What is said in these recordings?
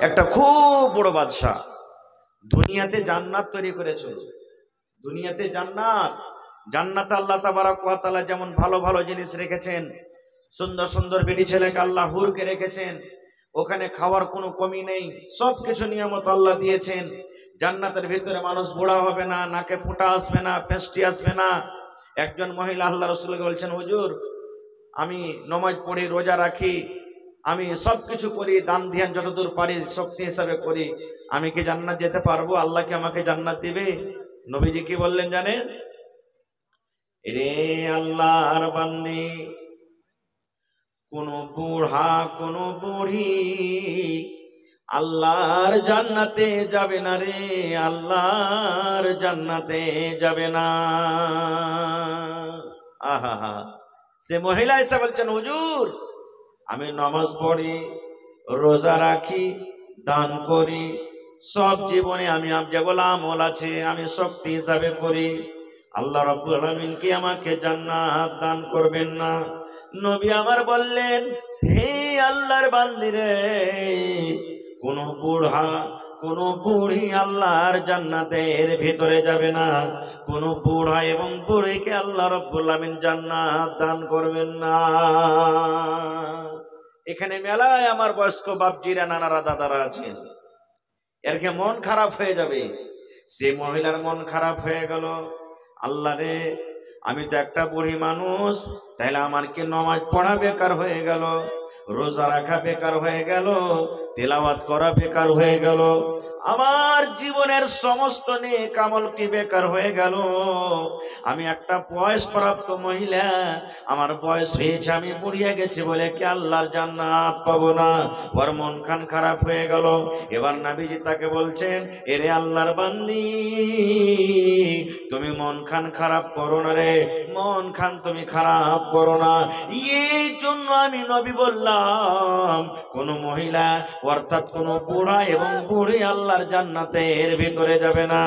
একটা খুব বড় বাদশাহ দুনিয়াতে জান্নাত তৈরি করেছিল। দুনিয়াতে জান্নাত, জান্নাতে আল্লাহ তাবারক ওয়া তাআলা যেমন ভালো ভালো জিনিস রেখেছেন, সুন্দর সুন্দর বেটি ছেলেকে আল্লাহ হুরকে রেখেছেন, ওখানে খাওয়ার কোনো কমি নেই, সবকিছু নিয়ামত আল্লাহ দিয়েছেন। জান্নাতের ভিতরে মানুষ বুড়া হবে না, নাকে ফোঁটা আসবে না, পেস্টি আসবে না। একজন মহিলা আল্লাহ রাসূলকে বলছেন, হুজুর আমি নামাজ পড়ি, রোজা রাখি, আমি সবকিছু করি, দান ধ্যান যতদূর পারি শক্তি হিসাবে করি, আমি কি জান্নাত যেতে পারবো? আল্লাহ কি আমাকে জান্নাত দিবে? নবীজি কি বললেন জানেন? রে আল্লাহর বান্দি, কোন বুড়া কোন বুড়ি আল্লাহর জান্নাতে যাবে না রে, আল্লাহর জান্নাতে যাবে না। আহা, সে মহিলা এসে বলছেন, হুজুর আমি নামাজ পড়ি, রোজা রাখি, দান করি, সব জীবনে আমি যেগুলো আমল আছে আমি শক্তি হিসাবে করি, আল্লাহ রাব্বুল আলামিন কি আমাকে জান্নাত দান করবেন না? নবী আমার বললেন, হে আল্লাহর বান্দিরে, কোন বুড়া কোন বুড়ি আল্লাহর জান্নাতের ভিতরে যাবে না, কোন বুড়া এবং বুড়িকে আল্লাহ রাব্বুল আলামিন জান্নাত দান করবেন না। এখানে মেলায় আমার বয়স্ক বাপজিরা, নানারা, দাদারা আছেন, এর কি মন খারাপ হয়ে যাবে? সে মহিলার মন খারাপ হয়ে গেল, আল্লাহ রে আমি তো একটা বুড়ি মানুষ, তাইলে আমার কি নামাজ পড়া বেকার হয়ে গেল, রোজা রাখা বেকার হয়ে গেল, তেলাওয়াত করা বেকার হয়ে গেল, আমার জীবনের সমস্ত নেক আমল কি বেকার হয়ে গেল। আমি একটা বয়সপ্রাপ্ত মহিলা, আমার বয়স হয়েছে, আমি বুড়িয়ে গেছি বলে কি আল্লাহর জান্নাত পাবো না? ওর মন খান খারাপ হয়ে গেল। এবার নবীজি তাকে বলছেন, এরে আল্লাহর বান্দি, তুমি মন খান খারাপ করো না রে, মন খান তুমি খারাপ করো না। এই জন্য আমি নবী বললাম, কোন মহিলা অর্থাৎ কোন বুড়া এবং বুড়ি আল্লাহর জান্নাতের ভিতরে যাবে না।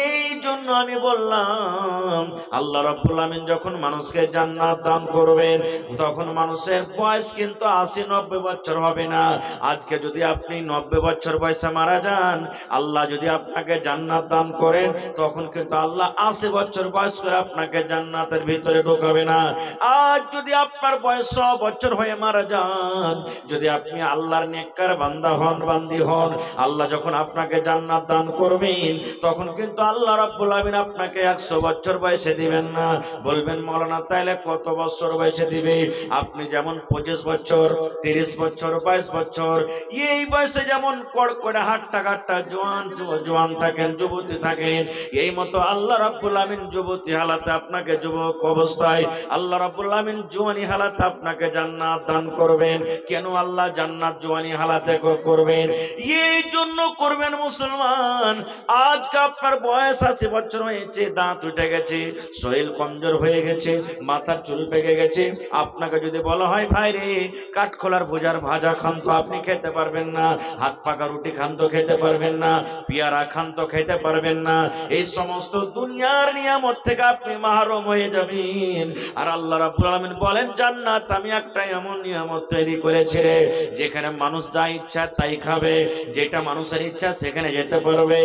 এই জন্য আমি বললাম, আল্লাহ রাব্বুল আমিন যখন মানুষকে জান্নাত দান করবেন, তখন মানুষের বয়স কিন্তু 80-90 বছর হবে না। আজকে যদি আপনি 90 বছর বয়সে মারা যান, আল্লাহ যদি আপনাকে জান্নাত দান করেন, তখন কিন্তু আল্লাহ 80 বছর বয়স করে আপনাকে জান্নাতের ভিতরে ঢোকাবে না। আজ যদি আপনার বয়স 100 বছর হয়ে মারা যান, যদি আপনি আল্লাহর নেককার বান্দা হন, বান্দি হন, আল্লাহ যখন আপনাকে জান্নাত দান করবেন, তখন কিন্তু আল্লাহ রাব্বুল আমিন আপনাকে 100 বছর বয়সে দিবেন না। বলবেন মাওলানা তাইলে কত বছর বয়সে দিবে? আপনি যেমন 25 বছর, 30 বছর, 22 বছর, এই বয়সে যেমন কড়কড়ে হাট্টা কাট্টা জোয়ান থাকেন, যুবতী থাকেন, এই মতো আল্লাহ রাব্বুল আমিন যুবতী হালাতে আপনাকে, যুবক অবস্থায় আল্লাহ রাব্বুল আমিন জওয়ানি হালাতে আপনাকে জান্নাত দান করবেন। কেন আল্লাহ জান্নাত জওয়ানি হালাতে করবেন? এই জন্য করবেন মুসলমান, আজকে আপনার বয়স 80 বছর হয়েছে, দাঁত উঠে গেছে, শরীর কমজোর হয়ে গেছে, মাথার চুল পেকে গেছে, আপনাকে যদি বলা হয় ভাই রে কাঠখোলার ভুজার ভাজা খান তো আপনি খেতে পারবেন না, হাত পাকা রুটি খান তো খেতে পারবেন না, পেয়ারা খান তো খেতে পারবেন না, এই সমস্ত দুনিয়ার নিয়ামত থেকে আপনি মাহরুম হয়ে যাবেন। আর আল্লাহ রাব্বুল আলামিন বলেন, জান্নাত আমি একটা এমন নিয়ামত তৈরি করেছি রে, যেখানে মানুষ যা ইচ্ছা তাই খাবে, যেটা মানুষের ইচ্ছা সেখানে যেতে পারবে,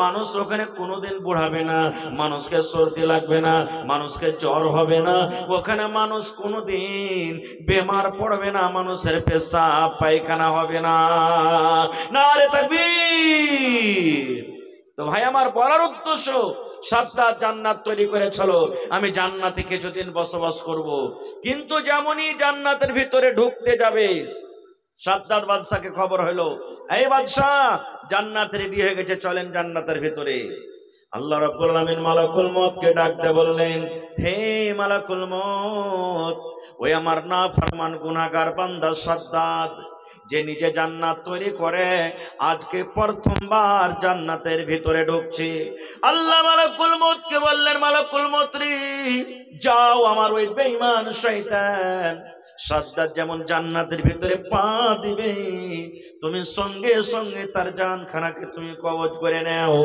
মানুষ ওখানে কোনোদিন বুড়াবে না, মানুষকে সর্দি লাগবে না, মানুষকে জ্বর হবে না, ওখানে মানুষ কোনোদিন বেমার পড়বে না, মানুষের পেশাব পায়খানা হবে না। নারে তাকবীর। তো ভাই আমার বলার উদ্দেশ্য, সাদ্দাত জান্নাত তৈরি করেছিল, আমি জান্নাতে কিছুদিন বসবাস করব। কিন্তু যেমনই জান্নাতের ভিতরে ঢুকতে যাবে, সাদ্দাত বাদশাকে খবর হলো, এই বাদশা জান্নাত রেডি হয়ে গেছে, চলেন জান্নাতের ভিতরে। আল্লাহ রাব্বুল আলামিন মালাকুল মউতকে ডাকতে বললেন, হে মালাকুল মউত, ওই আমার নাফরমান গুনাহগার বান্দা সাদ্দাত, যে নিজে জান্নাত তৈরি করে আজকে প্রথমবার জান্নাতের ভিতরে ঢুকছে। আল্লাহ মালাকুল মউতকে বললেন, মালাকুল মউত রে, যাও আমার ওই বেঈমান শয়তান সাদ্দাত যেমন জান্নাতের ভিতরে পা দিবে, তুমি সঙ্গে সঙ্গে তার জানখানাকে তুমি কবজ করে নাও।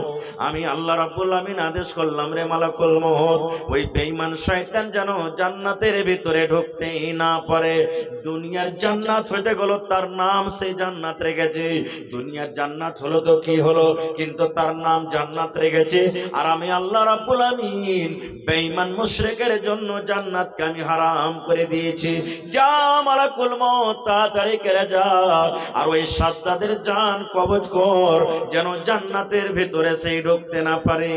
আমি আল্লাহ রাব্বুল আমিন আদেশ করলাম, রে মালাকুল মউত, ওই বেঈমান শয়তান যেন জান্নাতের ভিতরে ঢুকতেই না পারে। দুনিয়ার জান্নাত হইতে গেল তার নাম সেই জান্নাত রেখেছে, দুনিয়ার জান্নাত হলো তো কি হলো, কিন্তু তার নাম জান্নাত রেখেছে। আর আমি আল্লাহ রাব্বুল আমিন বেঈমান মুশরিকের জন্য জান্নাতকে আমি হারাম করে দিয়েছি। যা মালাকুল মউত, তাড়াতাড়ি করে যা, আর ওই সাদ্দাদের জান কবজ কর, যেন জান্নাতের ভিতরে সেই ঢুকতে না পারে।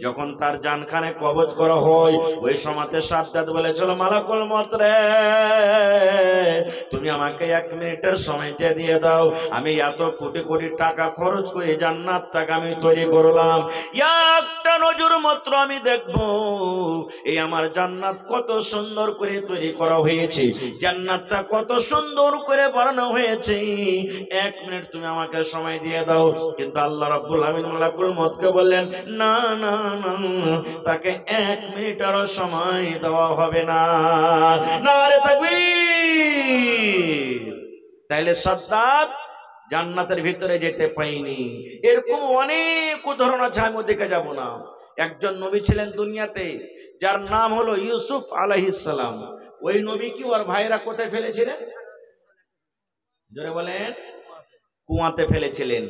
যখন তার জানখানে কবজ করা হয়, ওই সময়তে সাদ্দাত বলেছিল, মালাকুল মউত রে, তুমি আমাকে 1 মিনিটের সময়টা দিয়ে দাও, আমি এত কোটি কোটি টাকা খরচ করে জান্নাতটাকে আমি তৈরি করলাম, একটা নজর মাত্র আমি দেখবো এই আমার জান্নাত কত সুন্দর করে তৈরি করা হয়েছে, জান্নাতটা কত সুন্দর করে বানানো হয়েছে, 1 মিনিট তুমি আমাকে সময় দিয়ে দাও। কিন্তু আল্লাহ রাব্বুল আমিন মালাকুল মউতকে বললেন, না না না, তাকে 1 মিনিটেরও সময় দেওয়া হবে না। নারে তাকবীর। তাইলে সাদ্দাত জান্নাতের ভিতরে যেতে পাইনি। এরকম অনেক উদাহরণ আছে, আমি ওদিকে যাব না। একজন নবী ছিলেন দুনিয়াতে, যার নাম হলো ইউসুফ আলাইহিস সালাম। ওই নবী কি ওর ভাইরা কোথায় ফেলেছিলেন? জোরে বলেন। কুয়াতে ফেলেছিলেন।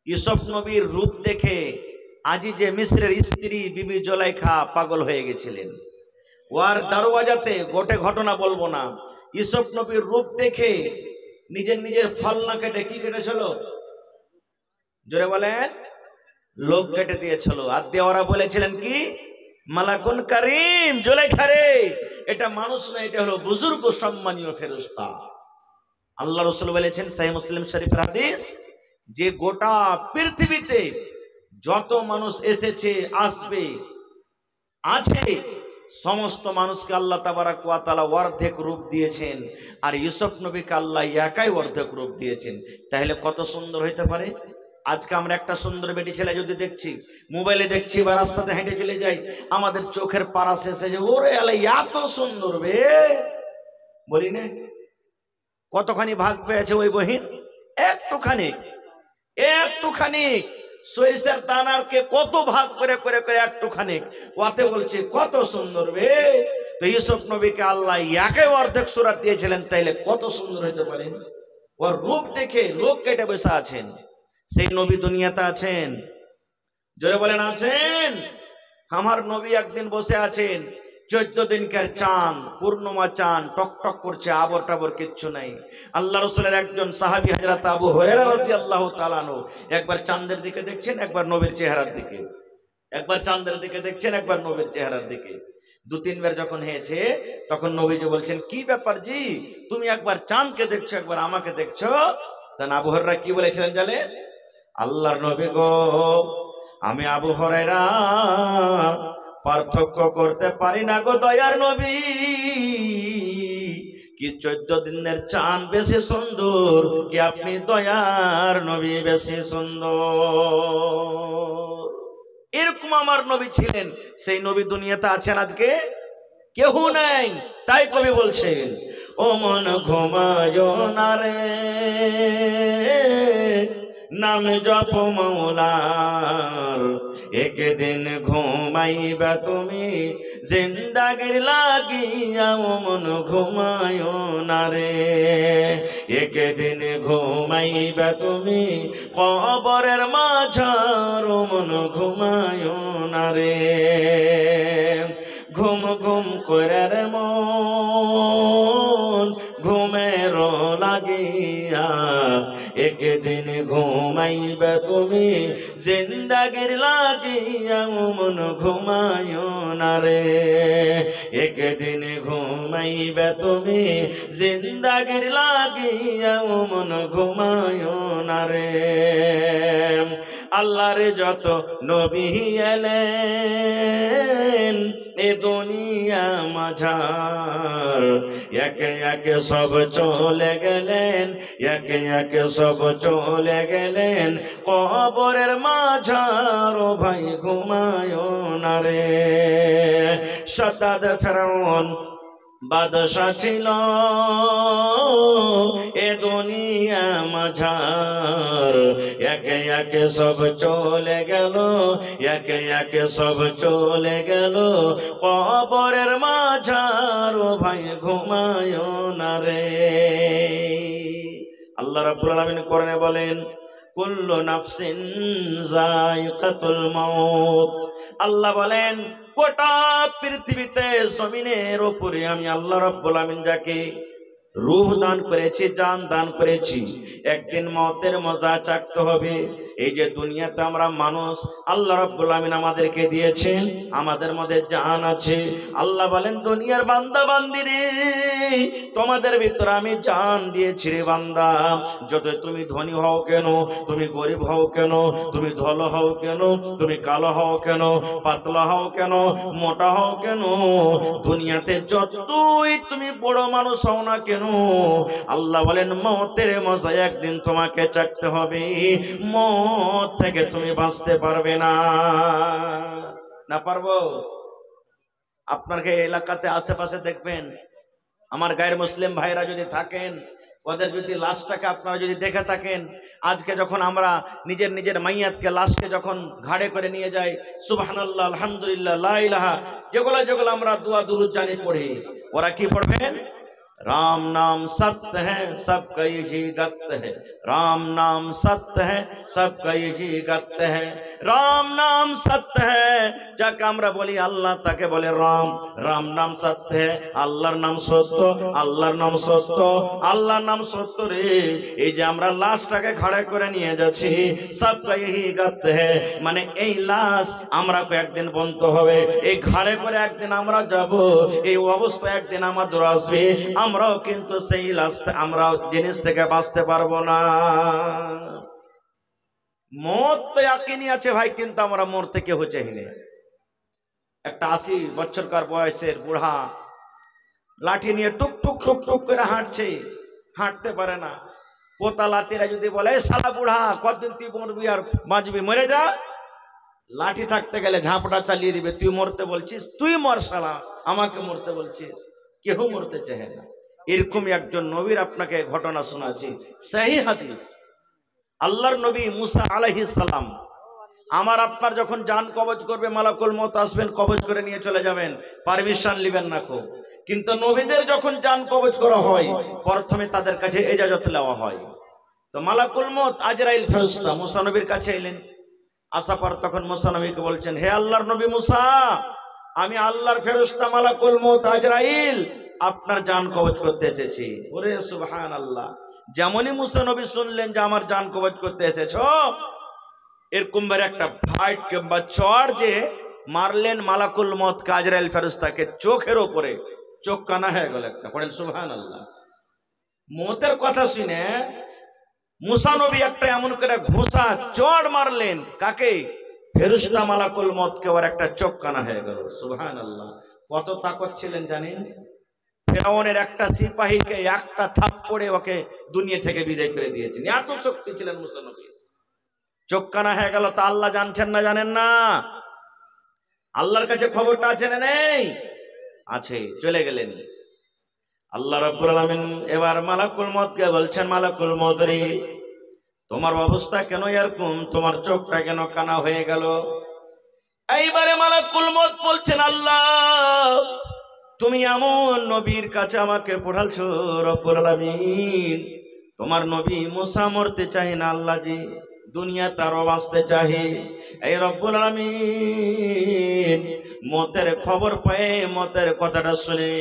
ইউসুফ নবীর রূপ দেখে আজিজে মিসরের স্ত্রী বিবি জুলাইখা পাগল হয়ে গেছিলেন। ওয়ার দারওয়াজাতে গোটে ঘটনা বলবো না, ইউসুফ নবীর রূপ দেখে নিজের ফলনা কেটে কি কেটেছিল? জোরে বলেন। লোক কেটে দিয়েছিল। আর দেওয়ারা বলেছিলেন কি, মালাকুন কারীম, জুলাইখা রে, এটা মানুষ না, এটা হলো বুজুর্গ সম্মানীয় ফেরেশতা। আল্লাহ রাসূল বলেছেন, সহিহ মুসলিম শরীফের হাদিস, যে গোটা পৃথিবীতে যত মানুষ এসেছে, আসবে, আছে, সমস্ত মানুষকে আল্লাহ তাবারাক ওয়া তাআলা অর্ধেক রূপ দিয়েছেন, আর ইউসুফ নবীকে আল্লাহ একাই অর্ধেক রূপ দিয়েছেন। তাহলে কত সুন্দর হইতে পারে। আজকে আমরা একটা সুন্দর বেটি ছেলে যদি দেখছি, মোবাইলে দেখছি বা রাস্তাতে হেঁটে চলে যাই, আমাদের চোখের পাড়া শেষে যে ওরে আলে এত সুন্দর বে, বলি না? কতখানি ভাগ পেয়েছে ওই বহিন? একটুখানি, একটুখানি সরিষার দানারকে কত ভাগ করে করে করে একটুখানি, ওতে বলছে কত সুন্দর বে। তো ইউসুফ নবীকে আল্লাহ একে অর্ধেক সূরা দিয়েছিলেন, তাইলে কত সুন্দর হইতে পারেন। ওর রূপ দেখে লোক কেটে বসে আছেন। সেই নবী দুনিয়াতে আছেন? জোরে বলেন আছেন? আমার নবী একদিন বসে আছেন, 14 দিনকার চাঁদ, পূর্ণিমা চাঁদ টকটক করছে, আবর টাবর কিচ্ছু নাই। আল্লাহ রাসূলের একজন সাহাবী হযরত আবু হুরায়রা রাদিয়াল্লাহু তাআলা আনহু একবার চাঁদের দিকে দেখছেন, একবার নবীর চেহারার দিকে, একবার চাঁদের দিকে দেখছেন, একবার নবীর চেহারার দিকে। 2-3 বার যখন হয়েছে, তখন নবীজি বলছেন, কি ব্যাপার জি, তুমি একবার চাঁদকে দেখছো, একবার আমাকে দেখছো? তখন আবু হুরায়রা কি বলেছিলেন জানেন? আল্লাহর নবী গো, আমি আবু হুরায়রা পার্থক্য করতে পারি না গো দয়ার নবী, কি 14 দিনের চাঁদ বেশি সুন্দর, কি আপনি দয়ার নবী বেশি সুন্দর। এরকম আমার নবী ছিলেন। সেই নবী দুনিয়াতে আছেন আজকে? কেউ নাই। তাই কবি বলছেন, ও মন ঘুমায় না রে, নাম জপ মৌলার, একদিন ঘুমাইবা তুমি জিন্দাগির লাগিয়া, ও মন ঘুমায় না রে, একদিন ঘুমাইবা তুমি কবরের মাঝার, ও মন ঘুমায় না রে। ঘুম ঘুম করে রে মন ঘুমের লাগিয়া, একদিন ঘুমাইবে তুমি জিন্দাগির লাগিয়া, মন ঘুমায় না রে, একদিন ঘুমাইবে তুমি জিন্দাগির লাগিয়া, মন ঘুমায় না রে। আল্লাহর যত নবী এলেন এ দুনিয়া মাঝার, একে একে সব চলে গেলেন, একে একে সব চলে গেলেন কবরের মাঝার, ও ভাই ঘুমায় না রে। সাদ্দাত ফেরাউন বাদশা ছিল এ দুনিয়া মাঝার, একে একে সব চলে গেল, একে একে সব চলে গেল কবরের মাঝার। ও ভাই ঘুমায় না রে। আল্লাহ রাব্বুল আলামিন কোরআনে বলেন, কুল্লু নাফসিন যায়িকাতুল মাউত। আল্লাহ বলেন গোটা পৃথিবীতে জমিনের উপরে আমি আল্লাহ রাব্বুল আলামিন যাকে রূহ দান করেছি, জান দান করেছি, একদিন মওতের মজা চাকতে হবে। এই যে দুনিয়াতে আমরা মানুষ, আল্লাহ রাব্বুল আলামিন আমাদেরকে দিয়েছেন, আমাদের মধ্যে জান আছে। আল্লাহ বলেন দুনিয়ার বান্দা বান্দি রে, তোমাদের ভিতরে আমি জান দিয়েছি রে বান্দা। যত তুমি ধনী হও কেন, তুমি গরিব হও কেন, তুমি ধল হও কেন, তুমি কালো হও কেন, পাতলা হও কেন, মোটা হও কেন, দুনিয়াতে যতই তুমি বড় মানুষ হও না কেন, আল্লাহ বলেন মওতের মজা একদিন তোমাকে চাকতে হবে। মওত থেকে তুমি বাঁচতে পারবে না। না পারবো? আপনার এলাকাতে আশেপাশে দেখবেন আমার গায়ের মুসলিম ভাইরা যদি থাকেন, ওদের যদি লাশটাকে আপনারা যদি দেখে থাকেন, আজকে যখন আমরা নিজের নিজের মাইয়াতকে লাশকে যখন ঘাড়ে করে নিয়ে যাই, সুবহানাল্লাহ, আলহামদুলিল্লাহ, লা ইলাহা, যেগুলো আমরা দুয়া দুরুদ জানি পড়ি, ওরা কি পড়বেন? राम नाम सत्य है सबका यही गत्य है, राम नाम सत्य है सबका यही गत्य है, राम नाम सत्य है। যাকে আমরা বলি আল্লাহ তাকে বলে রাম, রাম নাম সত্য है, আল্লাহর নাম সত্য, আল্লাহর নাম সত্য, আল্লাহর নাম সত্য রে। এই যে আমরা লাশটাকে ঘাড়ে করে নিয়ে যাচ্ছি, सबका यही गत्य है, মানে এই লাশ আমরা একদিন বন্ধ হবে, এই ঘাড়ে করে একদিন আমরা যাব, এই অবস্থা একদিন আমাদের আসবে। আমরাও কিন্তু সেই লাস্টে আমরা জিনিস থেকে বাঁচতে পারবো না। মত তো ইয়াকিনি আছে ভাই, কিন্তু আমরা মরতে কেউ চাইনি। একটা 80 বছরকার বয়সের বুড়া লাঠি নিয়ে টুক টুক টুক টুক করে হাঁটছে, হাঁটতে পারে না। পোতা লাতিরা যদি বলে শালা বুড়া কতদিন তুই মরবি আর বাঁচবি, মরে যা, লাঠি থাকতে গেলে ঝাঁপটা চালিয়ে দিবে। তুই মরতে বলছিস, তুই মর শালা, আমাকে মরতে বলছিস। কেউ মরতে চায় না। এরকম একজন নবীর আপনাকে ঘটনা শোনাচ্ছি, সহি হাদিস। আল্লাহর নবী মুসা আলাইহিস সালাম, আমার আপনার যখন জান কবজ করবে, মালাকুল মউত আসবেন, কবজ করে নিয়ে চলে যাবেন, পারমিশন নেবেন না খুব। কিন্তু নবীদের যখন জান কবজ করা হয়, প্রথমে তাদের কাছে ইজাজত নেওয়া হয়। তো মালাকুল মউত আজরাইল ফেরেশতা মুসা নবীর কাছে এলেন। আসার পর তখন মুসা নবীকে বলছেন, হে আল্লাহর নবী মুসা, আমি আল্লাহর ফেরেশতা মালাকুল মউত আজরাইল আপনার জান কবজ করতে এসেছি। ওরে সুবহানাল্লাহ। যেমনই মুসা নবী শুনলেন যে আমার জান কবজ করতে এসেছো, এরকম ভাবে একটা ফাইট কিংবা চড় যে মারলেন মালাকুল মউত আজরাইল ফেরেশতাকে, চোখের উপরে চোখ কানা হয়ে গেল একটা। পড়েন সুবহানাল্লাহ। মউতের কথা শুনে মুসা নবী একটা এমন করে ঘুষা চড় মারলেন, কাকে? ফেরেশতা মালাকুল মউতকে, ওর একটা চোখ কানা হয়ে গেল। সুবহানাল্লাহ। কত তাকত ছিলেন জানেন? ফেরাউনের একটা সিপাহীকে একটা থাপ্পড়ে ওকে দুনিয়া থেকে বিদায় করে দিয়েছেন, এত শক্তি ছিলেন মুসা নবী। চোখ কানা হয়ে গেল, তা আল্লাহ জানছেন না জানেন না? আল্লাহর কাছে খবরটা আছে না নেই? আছে। চলে গেলেন আল্লাহ রাব্বুল আলামিন। এবার মালাকুল মউতকে বলছেন, মালাকুল মউত রে, তোমার অবস্থা কেন এরকম, তোমার চোখটা কেন কানা হয়ে গেল? এইবারে মালাকুল মউত বলছেন, আল্লাহ তুমি এমন নবীর কাছে আমাকে পাঠালছো রব্বুল আলামিন, তোমার নবী মুসা মরতে চাই না আল্লাহ জি, দুনিয়া তারও বাঁচতে চাহে। এই রব্বুল আলামিন মতের খবর পেয়ে, মতের কথাটা শুনে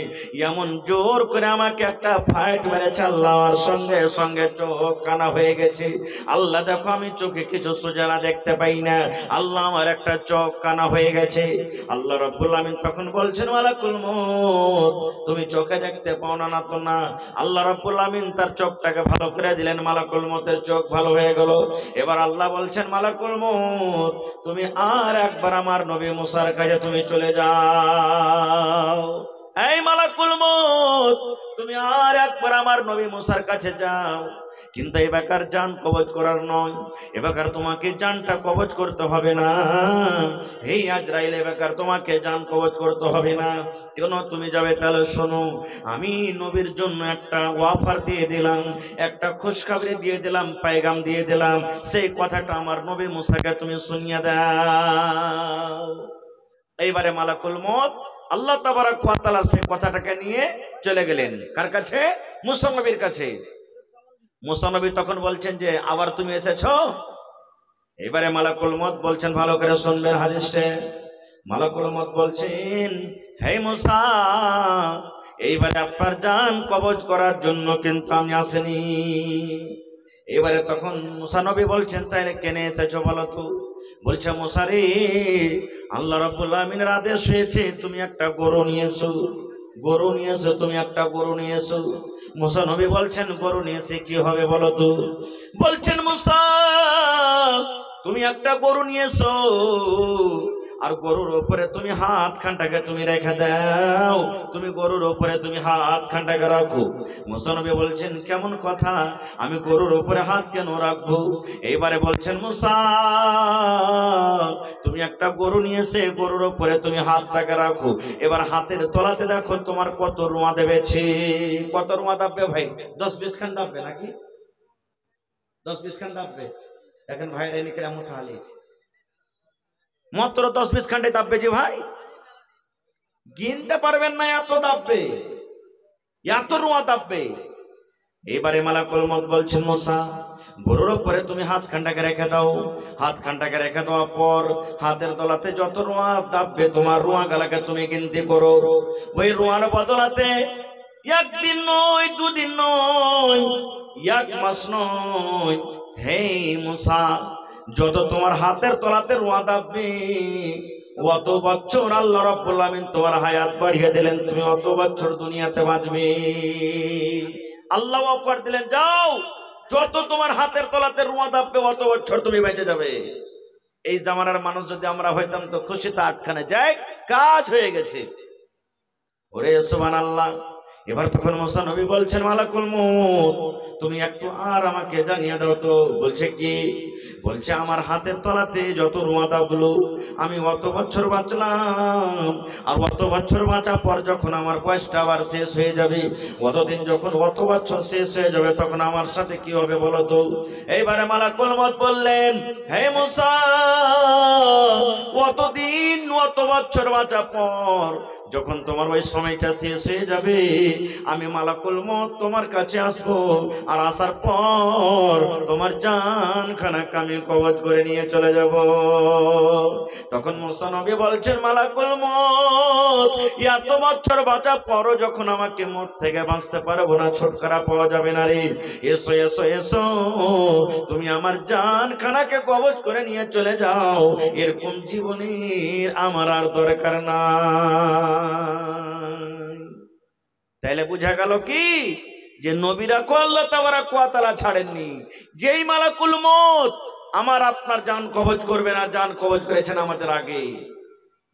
এমন জোর করে আমাকে একটা ফাইট মেরেছে আল্লাহ, আমার সঙ্গে সঙ্গে চোখ কানা হয়ে গেছে। আল্লাহ দেখো আমি চোখে কিছু সোজানা দেখতে পাই না, আল্লাহ আমার একটা চোখ কানা হয়ে গেছে। আল্লাহ রব্বুল আলামিন তখন বলছেন, মালাকুল মউত তুমি চোখে দেখতে পাও না, না তো না। আল্লাহ রব্বুল আলামিন তার চোখটাকে ভালো করে দিলেন, মালাকুল মউতের চোখ ভালো হয়ে গেল। এবার আল্লাহ বলছেন, মালাকুল মউত তুমি আর একবার আমার নবী মুসার কাছে তুমি চলে যাও। এই মালাকুল মউত, তুমি আর একবার আমার নবী মুসার কাছে যাও, কিন্তু এই বেকার জান কবজ করার নয়, এ বেকার তোমাকে জানটা কবজ করতে হবে না। এই আজরাইল, এ বেকার তোমাকে জান কবজ করতে হবে না। কেন তুমি যাবে? তাহলে শোনো, আমি নবীর জন্য একটা ওয়াফার দিয়ে দিলাম, একটা খুশখবরি দিয়ে দিলাম, পায়গাম দিয়ে দিলাম। সেই কথাটা আমার নবী মুসাকে তুমি শুনিয়ে দাও। এইবারে মালাকুল মউত আল্লাহ তাবারক ওয়া তাআলা সেই কথাটাকে নিয়ে চলে গেলেন কার কাছে? মুসা নবীর কাছে। মুসা নবী তখন বলছেন যে আবার তুমি এসেছো? এবারে মালাকুল মউত বলছেন, ভালো করে শুনবেন হাদিসটা। মালাকুল মউত বলছেন, হে মুসা, এইবারে আপনার জান কবজ করার জন্য কিন্তু আমি আসিনি। এবারে তখন মুসা নবী বলছেন, তাইলে কেন এসেছো বলো তো? বলছে, মুসা রে, আল্লাহ রাব্বুল আমিনের আদেশ হয়েছে তুমি একটা গরু নিয়েছো, গরু নিয়েছো, তুমি একটা গরু নিয়েছো। মুসা নবী বলছেন, গরু নিয়েছে কি হবে বলো তো? বলছেন, মুসা, তুমি একটা গরু নিয়েছো, আর গরুর উপরে তুমি হাত খানটাকে তুমি রেখে দাও, তুমি গরুর উপরে তুমি হাত খানটাকে রাখো। মুসা নবী বলছেন, কেমন কথা, আমি গরুর উপরে হাত কেন রাখবো? এইবারে বলছেন, মুসা, তুমি একটা গরু নিয়েছে, গরুর উপরে তুমি হাতটাকে রাখো, এবার হাতের তলাতে দেখো তোমার কত রোঁয়া দেবেছে। কত রোঁয়া দাববে ভাই? 10-20 খান দাববে নাকি? 10-20 খান দাববে। দেখেন ভাই, এনে কেমন হালিয়েছে, মাত্র 10-20 খান্ডে দাববে যে ভাই, গিনতে পারবেন না, এত দাববে, এত রোঁয়া দাববে। এবারে মালাকুল মউত বলছেন, মুসা, গরুর উপরে তুমি হাত খানটাকে রেখে দাও। হাত খানটাকে রেখে দেওয়ার পর হাতের তলাতে যত রোঁয়া দাববে তোমার রোঁয়া গালাকে তুমি গিনতি করো। ওই রোঁয়ার বদলাতে একদিন নয়, দুদিন নয়, এক মাস নয়, হে মুসা, যত তোমার হাতের তলাতে রোঁয়া দাববে অত বছর আল্লাহ রাব্বুল আমিন তোমার হায়াত বাড়িয়ে দিলেন, তুমি অত বছর দুনিয়াতে বাঁচবে। আল্লাহ আকবার দিলেন, যাও, যত তোমার হাতের তলাতে রোঁয়া দাববে অত বছর তুমি বেঁচে যাবে। এই জামানার মানুষ যদি আমরা হইতাম তো খুশিতে আটখানে যায়, কাজ হয়ে গেছে। ওরে সুবহানাল্লাহ। এবার তখন মুসা নবী বলছেন, মালাকুল মউত, তুমি একটু আর আমাকে জানিয়ে দাও তো। বলছে কি? বলছে, আমার হাতের তলাতে যত রোঁয়া দাবলো আমি অত বছর বাঁচলাম, আর অত বছর বাঁচার পর যখন আমার বয়সটা আবার শেষ হয়ে যাবে, অতদিন যখন অত বছর শেষ হয়ে যাবে তখন আমার সাথে কি হবে বলো তো? এইবারে মালাকুল মউত বললেন, হে মুসা, অতদিন অত বছর বাঁচার পর যখন তোমার ওই সময়টা শেষ হয়ে যাবে, আমি মালাকুল মউত তোমার কাছে আসবো, আর আসার পর তোমার জান খানাকে আমি কবজ করে নিয়ে চলে যাব। তখন মুসা নবী বলছেন, মালাকুল মউত, এত বছর বাঁচার পরও যখন আমাকে মউত থেকে বাঁচতে পারবো না, ছুটকারা পাওয়া যাবে না রে, এসো এসো এসো, তুমি আমার জান খানাকে কবজ করে নিয়ে চলে যাও, এরকম জীবনের আমার আর দরকার না। তাইলে বুঝা গেল কি, যে নবীরা কো আল্লাহ তাবারক ওয়া তাআলা ছাড়েননি। যেই মালাকুল মউত আমার আপনার জান কবজ করবেন, আর জান কবজ করেছেন আমাদের আগে,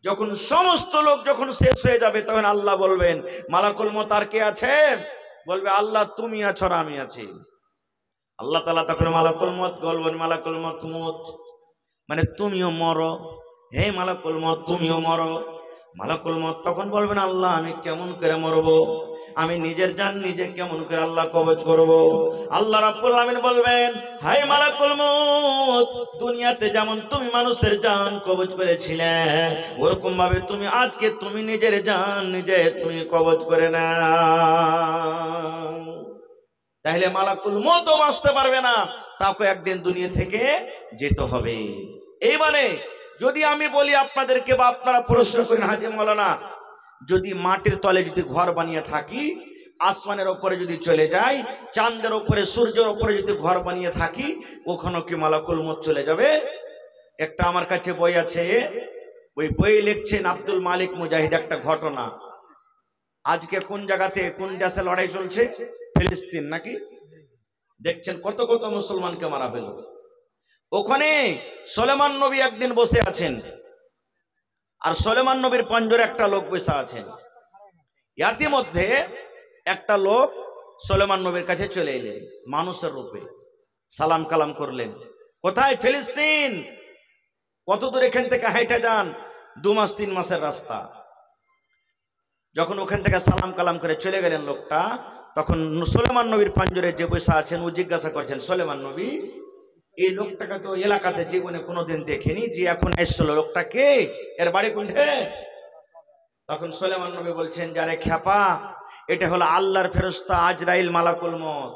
যখন সমস্ত লোক যখন শেষ হয়ে যাবে তখন আল্লাহ বলবেন, মালাকুল মউত আর কে আছে? বলবে, আল্লাহ তুমি আছো আর আমি আছি। আল্লাহ তাআলা তখন মালাকুল মউত বলবেন, মালাকুল মউত, মউত মানে তুমিও মরো, হে মালাকুল মউত তুমিও মরো। মালাকুল মউত তখন বলবেন, আল্লাহ আমি কেমন করে মরবো, আমি নিজের জান নিজে কেমন করে আল্লাহ কবজ করব? আল্লাহ রাব্বুল আমিন বলবেন, হে মালাকুল মউত, দুনিয়াতে যেমন তুমি মানুষের জান কবজ করেছিলে, ওরকম ভাবে তুমি আজকে তুমি নিজের জান নিজে তুমি কবজ করে নাও। তাহলে মালাকুল মউতও বাঁচতে পারবে না, তাকে একদিন দুনিয়া থেকে যেতে হবে। এই মানে যদি আমি বলি আপনাদেরকে, বা আপনারা প্রশ্ন করেন, হাজী মাওলানা, যদি মাটির তলে যদি ঘর বানিয়ে থাকি, আসমানের উপরে যদি চলে যাই, চাঁদের উপরে সূর্যের উপরে যদি ঘর বানিয়ে থাকি, ওখানে কি মালাকুল মউত চলে যাবে? একটা আমার কাছে বই আছে, ওই বই লিখছেন আব্দুল মালিক মুজাহিদ, একটা ঘটনা। আজকে কোন জায়গাতে কোন দেশে লড়াই চলছে? ফিলিস্তিন নাকি? দেখছেন কত কত মুসলমানকে মারা ফেল। ওখানে সুলেমান নবী একদিন বসে আছেন, আর সুলেমান নবীর পাঞ্জরে একটা লোক বসে আছেন। ইতিমধ্যে একটা লোক সুলেমান নবীর কাছে চলে এলেন মানুষের রূপে, সালাম কালাম করলেন। কোথায়? ফিলিস্তিন। কত দূর এখান থেকে হেঁটে যান? 2 মাস 3 মাসের রাস্তা। যখন ওখান থেকে সালাম কালাম করে চলে গেলেন লোকটা, তখন সুলেমান নবীর পাঞ্জরে যে বসে আছেন ও জিজ্ঞাসা করছেন, সুলেমান নবী, এই লোকটাকে তো এলাকাতে জীবনে কোনোদিন দেখিনি, যে এখন এসছিল লোকটা কে, এর বাড়ি কোনঠে? তখন সুলেমান নবী বলছেন, যারে খ্যাপা, এটা হলো আল্লাহর ফেরেশতা আজরাইল মালাকুল মউত।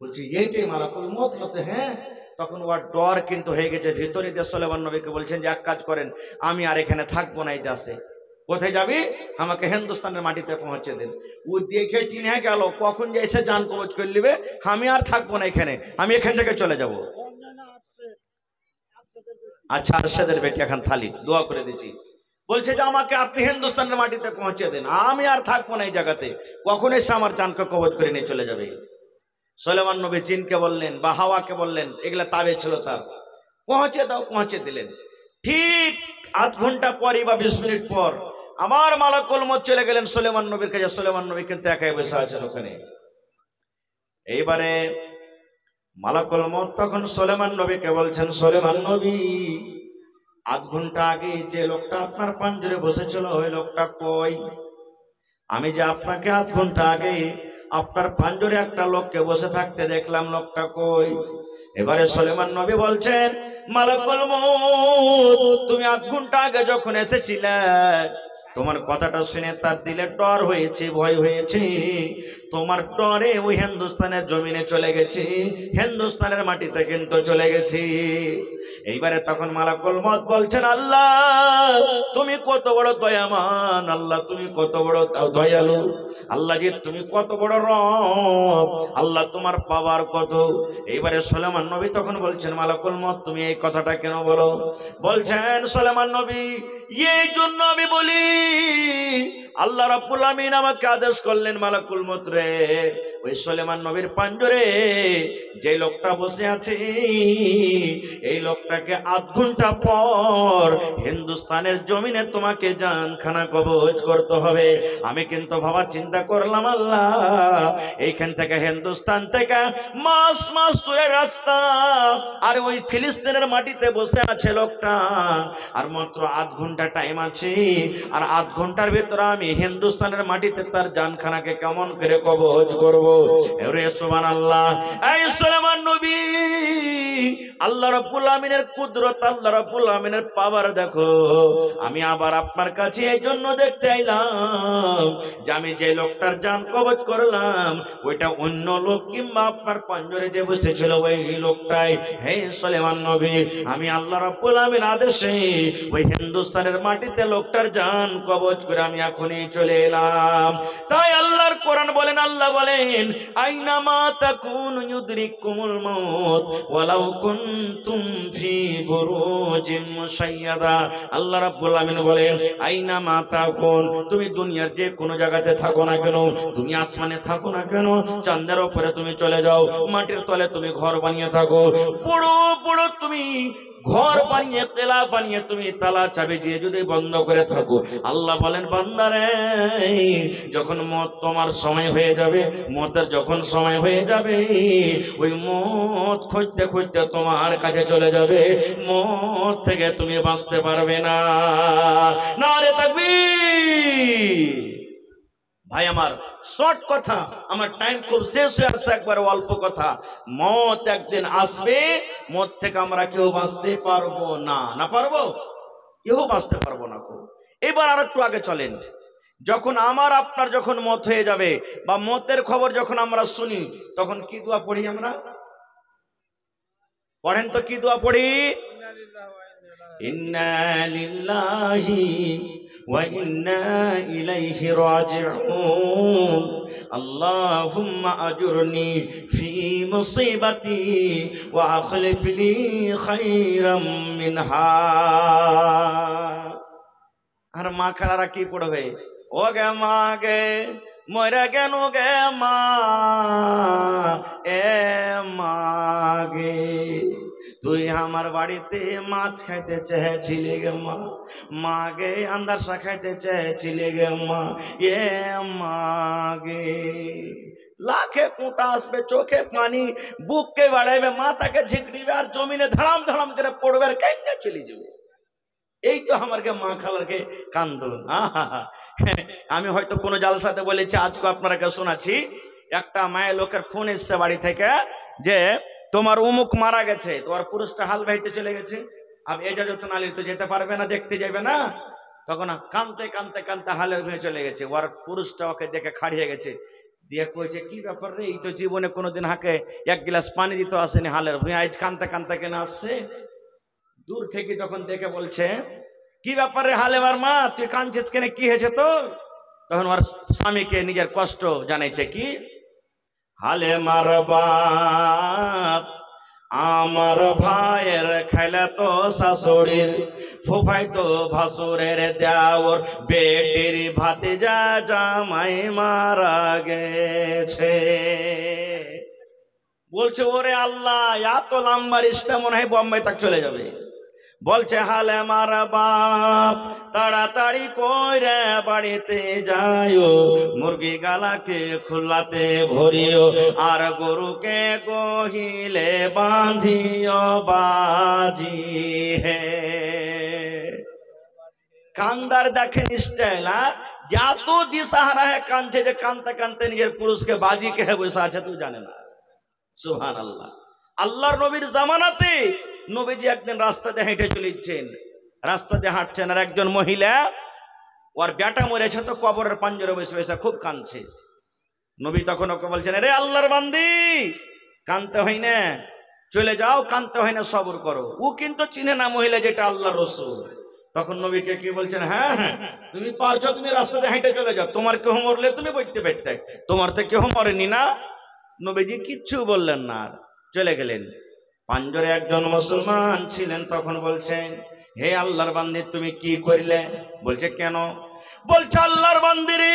বলছি এইটাই মালাকুল মউত হতে? হ্যাঁ। তখন ওর ডর কিন্তু হয়ে গেছে ভিতরে দিয়ে সুলেমান নবীকে বলছেন যে এক কাজ করেন, আমি আর এখানে থাকবো না, এই দেশে। কোথায় যাবি? আমাকে হিন্দুস্তানের মাটিতে পৌঁছে দেন। ও দেখে চিনে গেল কখন যে এসে জান কবজ করে নিবে, আমি আর থাকবো না এখানে, আমি এখান থেকে চলে যাব। আচ্ছা, আরশেদের বেটি এখন থালি দোয়া করে দিচ্ছি। বলছে যে আমাকে আপনি হিন্দুস্তানের মাটিতে পৌঁছে দেন, আমি আর থাকবো না এই জায়গাতে, কখন এসে আমার জানকে কবজ করে নিয়ে চলে যাবে। সুলেমান নবী জিনকে বললেন বা হাওয়াকে বললেন, এগুলা তাবে ছিল তার, পৌঁছে দাও, পৌঁছে দিলেন। ঠিক আধ ঘন্টা পরই বা 20 মিনিট পর আমার মালাকুল মউত চলে গেলেন সুলেমান নবীর কাছে। সুলেমান নবী কিন্তু একাই বসে আছেন ওখানে। এইবারে মালাকুল মউত তখন সুলেমান নবীকে বলছেন, সুলেমান নবী, আধ ঘন্টা আগে যে লোকটা আপনার পাঞ্জরে বসেছিল ওই লোকটা কই? আমি যে আপনাকে আধ ঘন্টা আগে আপনার পাঞ্জরে একটা লোককে বসে থাকতে দেখলাম, লোকটা কই? এবারে সুলেমান নবী বলছেন, মালাকুল মউত, তুমি আধ ঘন্টা আগে যখন এসেছিলে, তোমার কথাটা শুনে তার দিলে ডর হয়েছে, ভয় হয়েছে। তোমার ডরে ওই হিন্দুস্তানের জমিনে চলে গেছি, হিন্দুস্তানের মাটিতে কিন্তু চলে গেছি। এইবারে তখন মালাকুল মউত বলছেন, আল্লাহ তুমি কত বড় দয়ামান, আল্লাহ তুমি কত বড় দয়ালু, আল্লাহ যে তুমি কত বড় রব, আল্লাহ তোমার পাওয়ার কত। এইবারে সুলেমান নবী তখন বলছেন, মালাকুল মউত তুমি এই কথাটা কেন বলো? বলছেন সুলেমান নবী, এই জন্য আমি বলি, আল্লাহ রাব্বুল আমিন আমাকে আদেশ করলেন, মালাকুল মউত রে, ওই সুলেমান নবীর পাঞ্জরে যে লোকটা বসে আছে, এই লোকটাকে আধ ঘন্টা পর হিন্দুস্তানের জমিনে তোমাকে জানখানা কবজ করতে হবে। আমি কিন্তু ভাবা চিন্তা করলাম, আল্লাহ এইখান থেকে হিন্দুস্তান থেকে মাস মাস দূরের রাস্তা, আর ওই ফিলিস্তিনের মাটিতে বসে আছে লোকটা, আর মাত্র আধ ঘন্টা টাইম আছে, আর আধ ঘন্টার ভেতরে আমি হিন্দুস্তানের মাটিতে তার জানখানাকে কেমন করে কবজ করব? রে সুবহানাল্লাহ। এই সুলেমান নবী, আল্লাহ রাব্বুল আমিনের কুদরত, আল্লাহ রাব্বুল আমিনের পাওয়ার দেখো। আমি আবার আপনার কাছে এই জন্য দেখতে আইলাম যে আমি যে লোকটার জান কবজ করলাম ওইটা অন্য লোক, কিংবা আপনার পাঞ্জরে যে বসেছিল ওই লোকটাই। হে সুলেমান নবী, আমি আল্লাহ রাব্বুল আমিন আদেশে ওই হিন্দুস্তানের মাটিতে লোকটার জান কবজ করে আমি এখনই চলে এলাম। তাই আল্লাহর কোরআন বলেন, আল্লাহ বলেন, আইনামা তাকুনু ইউদরিকুমুল মাউত ওয়ালাউ কুনতুম ফি বুরুজিন মুশাইয়াদা। আল্লাহ রাব্বুল আমিন বলেন, আইনামা তাকুন, তুমি দুনিয়ার যে কোনো জায়গাতে থাকো না কেন, তুমি আসমানে থাকো না কেন, চাঁদের উপরে তুমি চলে যাও, মাটির তলে তুমি ঘর বানিয়ে থাকো, বড় বড় তুমি ঘর বানিয়ে, কেলা বানিয়ে তুমি তালা চাবি দিয়ে যদি বন্ধ করে থাকো, আল্লাহ বলেন, বান্দারে যখন মত তোমার সময় হয়ে যাবে, মতের যখন সময় হয়ে যাবে, ওই মত খুঁজতে খুঁজতে তোমার কাছে চলে যাবে, মত থেকে তুমি বাঁচতে পারবে না। নারে তাকবীর। ভাই আমার, শর্ট কথা, আমার টাইম খুব শেষ হয়ে আসছে, একবার অল্প কথা। মত একদিন আসবে, মত থেকে আমরা কেউ বাঁচতে পারবো না। না পারবো? কেউ বাঁচতে পারবো না। খুব এবার আর একটু আগে চলেন। যখন আমার আপনার যখন মত হয়ে যাবে বা মতের খবর যখন আমরা শুনি, তখন কি দোয়া পড়ি আমরা? পড়েন তো, কি দোয়া পড়ি? ইন্না লিল্লাহি ওয়া ইন্না ইলাইহি রাজিউন, আল্লাহুম্মা আজুরনি ফি মুসিবাতি ওয়া আখলিফ লি খায়রাম মিনহা। আর মা খালারা কি পড়বে? ও গে মা গে মরে গেল গে মা, এ মা গে তুই আমার বাড়িতে মাছ খাইতে চেয়েছিলি গে মা, মা গে আন্দারসা খাইতে চেয়েছিলি গে মা, এ মা গে। লাখে কোটা আসবে, চোখে পানি, বুককে বাড়াইবে, মাথাকে ঝিঁকড়িবে, আর জমিনে ধাড়াম ধাড়াম করে পড়বে, আর কাইন্দা চলে যাবে। এই তো আমারকে মা খালারকে কান্দন। আমি হয়তো কোনো জালসাতে বলেছি, আজকে আপনারাকে শোনাচ্ছি। একটা মায়ের লোকের ফোন এসছে বাড়ি থেকে যে তোমার উমুক মারা গেছে, তোমার পুরুষটা হাল বাইতে চলে গেছে, আর এজাজত নালির তো যেতে পারবে না, দেখতে যাবে না। তখন কানতে কানতে কানতে হালের ভুঁয়ে চলে গেছে, ওর পুরুষটা ওকে দেখে খাড়িয়ে গেছে, দিয়ে কইছে কি ব্যাপার রে, এই তো জীবনে কোনোদিন হাকে এক গ্লাস পানি দিতে আসেনি হালের ভুঁয়ে, আজ কানতে কানতে কেন আসছে। দূর থেকে তখন দেখে বলছে কি ব্যাপারে হালেমার মা, তুই কাঁদছিস কেন, কি হয়েছে তোর? তখন ওর স্বামীকে নিজের কষ্ট জানাইছে, কি হালেমার বাপ আমার ভাইয়ের খাইলা তো শাশুড়ির, ফুফাই তো ভাসুরের দেওর, বেটির ভাতিজা জামাই মারা গেছে। বলছে ওরে আল্লাহ, এত লম্বা রিস্তা মনে হয় বোম্বাই তক চলে যাবে। বলছে হালেমার বাপ তাড়াতাড়ি কইরে বাড়িতে যাইও, মুরগি গালাকে খুলাতে ভরিও, আর গরুকে গহিলে বাঁধিও বাজি হে। কান্দার দেখেন স্টাইল, এত দিশাহারা হে কাঁদছে যে কানতে কানতে নিজের পুরুষকে বাজি কে বসে আছে তুই জানে না। সুবহানাল্লাহ। আল্লাহর নবীর জামানাতে নবীজি একদিন রাস্তাতে হেঁটে চলেছেন, রাস্তাতে হাঁটছেন, আর একজন মহিলা ওর বেটা মরেছে তো কবরের পাঞ্জরে বসে বসে খুব কাঁদছে। নবী তখন ওকে বলছেন, রে আল্লাহর বান্দি, কাঁদতে হয় না, চলে যাও, কাঁদতে হয় না, সবর করো। ও কিন্তু চিনে না মহিলা যেটা আল্লাহর রাসূল। তখন নবীকে কি বলছেন, হ্যাঁ হ্যাঁ তুমি পারছো, তুমি রাস্তাতে হেঁটে চলে যাও, তোমার কেউ মরলে তুমি বইতে পারতে, তোমার তো কেউ মরেনি না। নবীজি কিচ্ছু বললেন না, আর চলে গেলেন। পাঞ্জরে একজন মুসলমান ছিলেন, তখন বলছেন, হে আল্লাহর বান্দি তুমি কি করিলে? বলছে কেন? বলছে আল্লাহর বান্দিরে,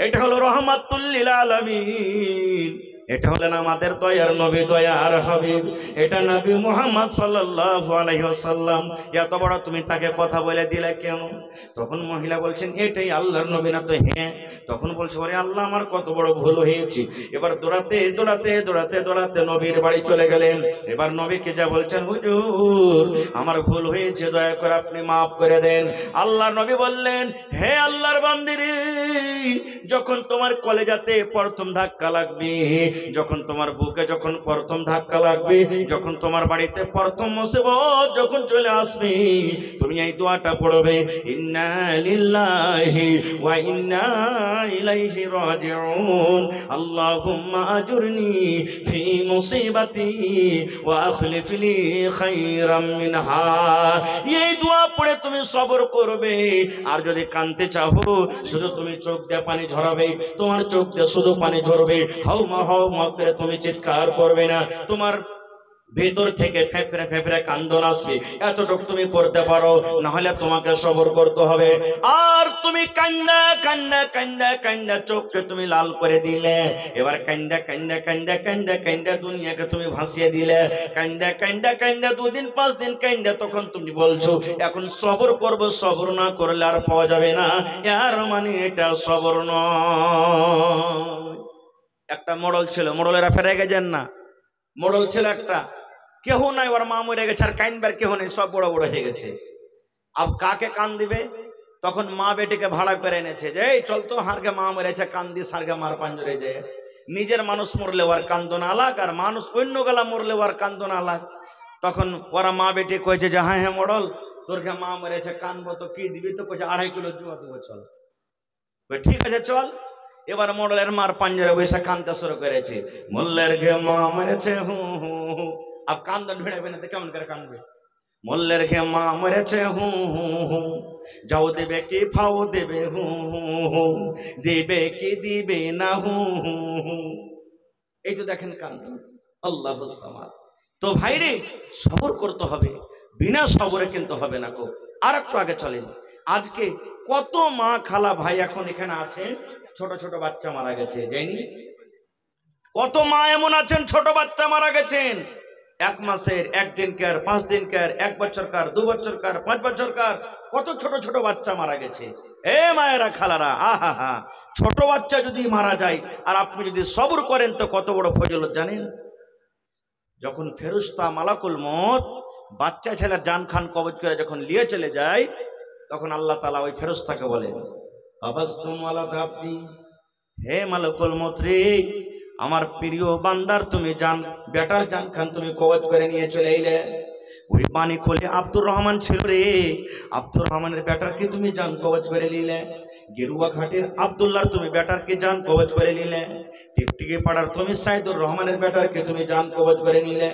এটা হলো রহমাতুল লিল আলামিন, এটা হলেন আমাদের দয়ার নবী, দয়ার হাবিব, এটা নবী মুহাম্মদ সাল্লাল্লাহু আলাইহি ওয়াসাল্লাম, এত বড় তুমি তাকে কথা বলে দিলে কেন? তখন মহিলা বলছেন, এটাই আল্লাহর নবী না তো? হ্যাঁ। তখন বলছে, ওরে আল্লাহ, আমার কত বড় ভুল হয়েছে। এবার দৌড়াতে দৌড়াতে দৌড়াতে দৌড়াতে নবীর বাড়ি চলে গেলেন। এবার নবীকে যা বলছেন, হুজুর আমার ভুল হয়েছে, দয়া করে আপনি মাফ করে দেন। আল্লাহর নবী বললেন, হে আল্লাহর বান্দিরে, যখন তোমার কলেজাতে প্রথম ধাক্কা লাগবে, যখন তোমার বুকে যখন প্রথম ধাক্কা লাগবে, যখন তোমার বাড়িতে প্রথম মুসিবত যখন চলে আসবে, তুমি এই দোয়াটা পড়বে, ইন্না লিল্লাহি ওয়া ইন্না ইলাইহি রাজিউন, আল্লাহুম্মা আজুরনি ফি মুসিবাতি ওয়া আখলিফ লি খায়রাম মিনহা। এই দোয়া পড়ে তুমি সবর করবে। আর যদি কাঁদতে চাও, শুধু তুমি চোখ দিয়ে পানি ঝরাবে, তোমার চোখ দিয়ে শুধু পানি ঝরবে, হাউমা হাউমা করে তুমি চিৎকার করবে না, তোমার ভেতর থেকে ফেফড়ে ফেফড়ে কান্দন আসবে, এতটুকু তুমি করতে পারো, না হলে তোমাকে সবর করতে হবে। আর তুমি কান্দা কান্দা কান্দা কান্দা চোখকে তুমি লাল করে দিলে, এবার কান্দা কান্দা কান্দা কান্দা কান্দা দুনিয়াকে তুমি ভাসিয়ে দিলে, কান্দা কান্দা কান্দা 2 দিন 5 দিন কান্দা, তখন তুমি বলছো এখন সবর করব, সবর না করলে আর পাওয়া যাবে না, এর মানে এটা সবর নয়। একটা মোড়ল ছিল, মোড়লেরা ফেরে গেছেন না, মোড়ল ছিল একটা, কেহ নাই, ওর মা মরে গেছে, আর কাইনবার কেহ নেই, সব বড় বড় হয়ে গেছে। আব কাকে কান দিবে? তখন মা বেটিকে ভাড়া করে এনেছে, যে এই চল তো, হারকে মা মরেছে, কান দিয়ে সারকে মার পাঞ্জরে যায়। নিজের মানুষ মরলে ওর কান্দন আলাগ, আর মানুষ অন্য গলা মরলে ওর কান্দন আলাগ। তখন ওরা মা বেটি কয়েছে যে হ্যাঁ হ্যাঁ মোড়ল, তোরকে মা মরেছে, কানবো তো, কি দিবি? তো কয়েছে 2.5 কিলো জুয়া দেবো, চল। ঠিক আছে চল। এবার মোড়লের মার পাঞ্জরে বসে কান্দতে শুরু করেছে, মোল্লের ঘে মা মরেছে হু হু হু। আব কান্দন ভিড়াবে না তো কেমন করে কান্দবে? মোল্লের ঘে মা মরেছে হু হু হু, যাও দেবে কি ফাও দেবে হু হু হু, দিবে কি দিবে না হু হু হু। এই তো দেখেন কান্দন। আল্লাহুস সামাদ। তো ভাইরে, সবর করতে হবে, বিনা সবরে কিন্তু হবে না গো। আর একটু আগে চলেন, আজকে কত মা খালা ভাই এখন এখানে আছেন, ছোট ছোট বাচ্চা মারা গেছে, যায়নি? কত মা এমন আছেন ছোট বাচ্চা মারা গেছেন, এক মাসের, একদিনকার, 5 দিনকার, 1 বছরকার, 2 বছরকার, 5 বছরকার কত ছোট ছোট বাচ্চা মারা গেছে। এ মায়েরা, খালারা, আহা হা, ছোট বাচ্চা যদি মারা যায় আর আপনি যদি সবর করেন তো কত বড় ফজিলত জানেন। যখন ফেরেশতা মালাকুল মউত বাচ্চা ছেলের জান খান কবজ করে যখন নিয়ে চলে যায়, তখন আল্লাহ তাআলা ওই ফেরেশতাকে বলেন, আবাসতুম আলা আবদি, হে মালাকুল মউত রে, আমার প্রিয় বান্দার তুমি জান, বেটার জান খান তুমি কবজ করে নিয়ে চলে এলে। ওই পানি খোলে আব্দুর রহমান ছিল রে, আব্দুর রহমানের বেটারকে তুমি জান কবজ করে নিলে। গেরুয়া ঘাটের আব্দুল্লাহর তুমি বেটারকে জান কবজ করে নিলে। টিকটিকি পাড়ার তুমি সাইদুর রহমানের বেটারকে তুমি জান কবজ করে নিলে।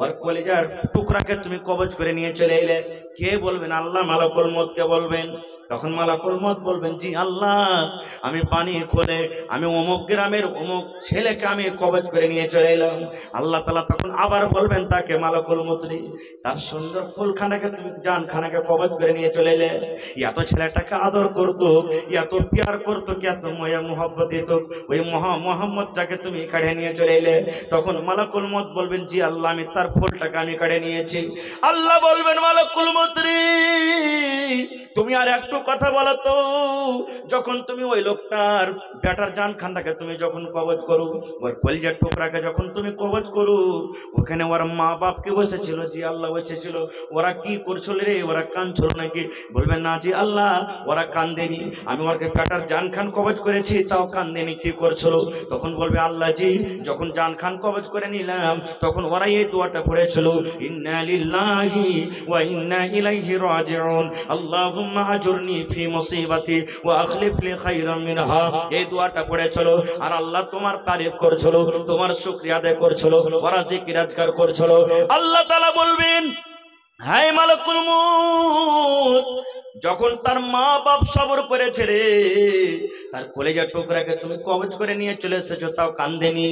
ওর কলিজার টুকরাকে তুমি কবজ করে নিয়ে চলে এলে। কে বলবেন? আল্লাহ মালাকুল মউতকে বলবেন। তখন মালাকুল মউত বলবেন, জি আল্লাহ, আমি পানি খোলে আমি অমুক গ্রামের অমুক ছেলেকে আমি কবজ করে নিয়ে চলে এলাম। আল্লাহ তাআলা তখন আবার বলবেন তাকে, মালাকুল মউত রে, তার সুন্দর ফুলখানাকে তুমি জান খানাকে কবজ করে নিয়ে চলে এলে। এত ছেলেটাকে আদর করতো, এত প্যার করতো, এত মায়া মোহব্বত দিত, ওই মোহাম্মদটাকে তুমি কাড়ে নিয়ে চলে এলে। তখন মালাকুল মউত বলবেন, জি আল্লাহ, আমি তার ফুলটাকে আমি কাড়ে নিয়েছি। আল্লাহ বলবেন, মালাকুল মউত রে, তুমি আর একটু কথা বলো তো, যখন তুমি ওই লোকটার বেটার জান খানটাকে তুমি যখন কবজ করো, ওই কলিজার টুকরাকে যখন তুমি কবজ করো, ওখানে ওর মা বাপকে বসেছিল? জি আল্লাহ বসেছিল। ওরা কি করছিল রে? ওরা কাঁদছিল নাকি? বলবেন, না জি আল্লাহ, ওরা কান্দেনি, আমি ওরকে বেটার জান খান কবজ করেছি তাও কান্দেনি, কি করছিল? তখন বলবে, আল্লাহ জি, যখন জান খান কবজ করে নিলাম তখন ওরা এই দোয়াটা পড়েছিল, ইন্না লিল্লাহি ওয়া ইন্না ইলাইহি রাজিউন, আল্লাহুম্মা আজুরনি ফি মুসিবাতি ওয়া আখলিফ লি খায়রাম মিনহা। এই দোয়াটা পড়েছিল আর আল্লাহ তোমার তারিফ করছিল, তোমার শুকরিয়া আদায় করছিল, ওরা জিকির আজকার করছিল। আল্লাহ তাআলা বলবেন, হায় মালাকুল মউত, যখন তার মা বাপ সবর করেছে রে, তার কলেজার টুকরাকে তুমি কবজ করে নিয়ে চলে এসেছো তাও কান্দেনি,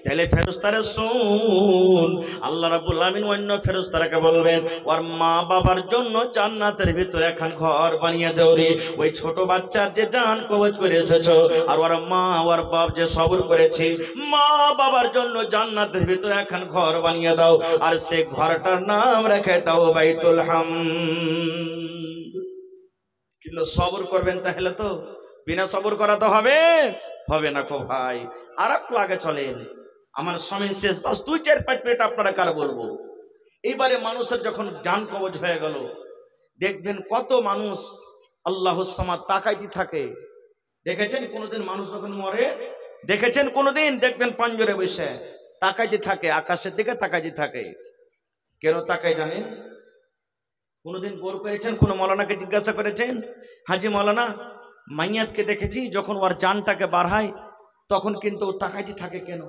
তাহলে ফেরেশতারা শুন, আল্লাহ রাব্বুল আমিন অন্য ফেরেশতারাকে বলবেন, ওর মা বাবার জন্য জান্নাতের ভিতরে এখন ঘর বানিয়ে দাও রে। ওই ছোট বাচ্চার যে জান কবজ করে এসেছো আর ওর মা ওর বাপ যে সবর করেছে, মা বাবার জন্য জান্নাতের ভিতরে এখন ঘর বানিয়ে দাও, আর সে ঘরটার নাম রেখে দাও বাইতুল হামদ। কিন্তু সবর করবেন, তাহলে তো বিনা সবর করা তো হবে না গো ভাই। আর একটু আগে চলেন, আমার সময় শেষ, বাস 2-4-5 মিনিট আপনারা কার বলবো। এইবারে মানুষের যখন জান কবজ হয়ে গেল, দেখবেন কত মানুষ আল্লাহর সামাদ তাকাইতে থাকে। দেখেছেন কোনোদিন মানুষ যখন মরে? দেখেছেন কোনোদিন? দেখবেন পাঞ্জরে বসে তাকাইতে থাকে, আকাশের দিকে তাকাইতে থাকে। কেন তাকাই জানেন? কোনোদিন গোর করেছেন? কোনো মৌলানাকে জিজ্ঞাসা করেছেন, হাজি মৌলানা, মাইয়াতকে দেখেছি যখন ওর জানটাকে বাড়ায় তখন কিন্তু তাকাইতে থাকে কেন?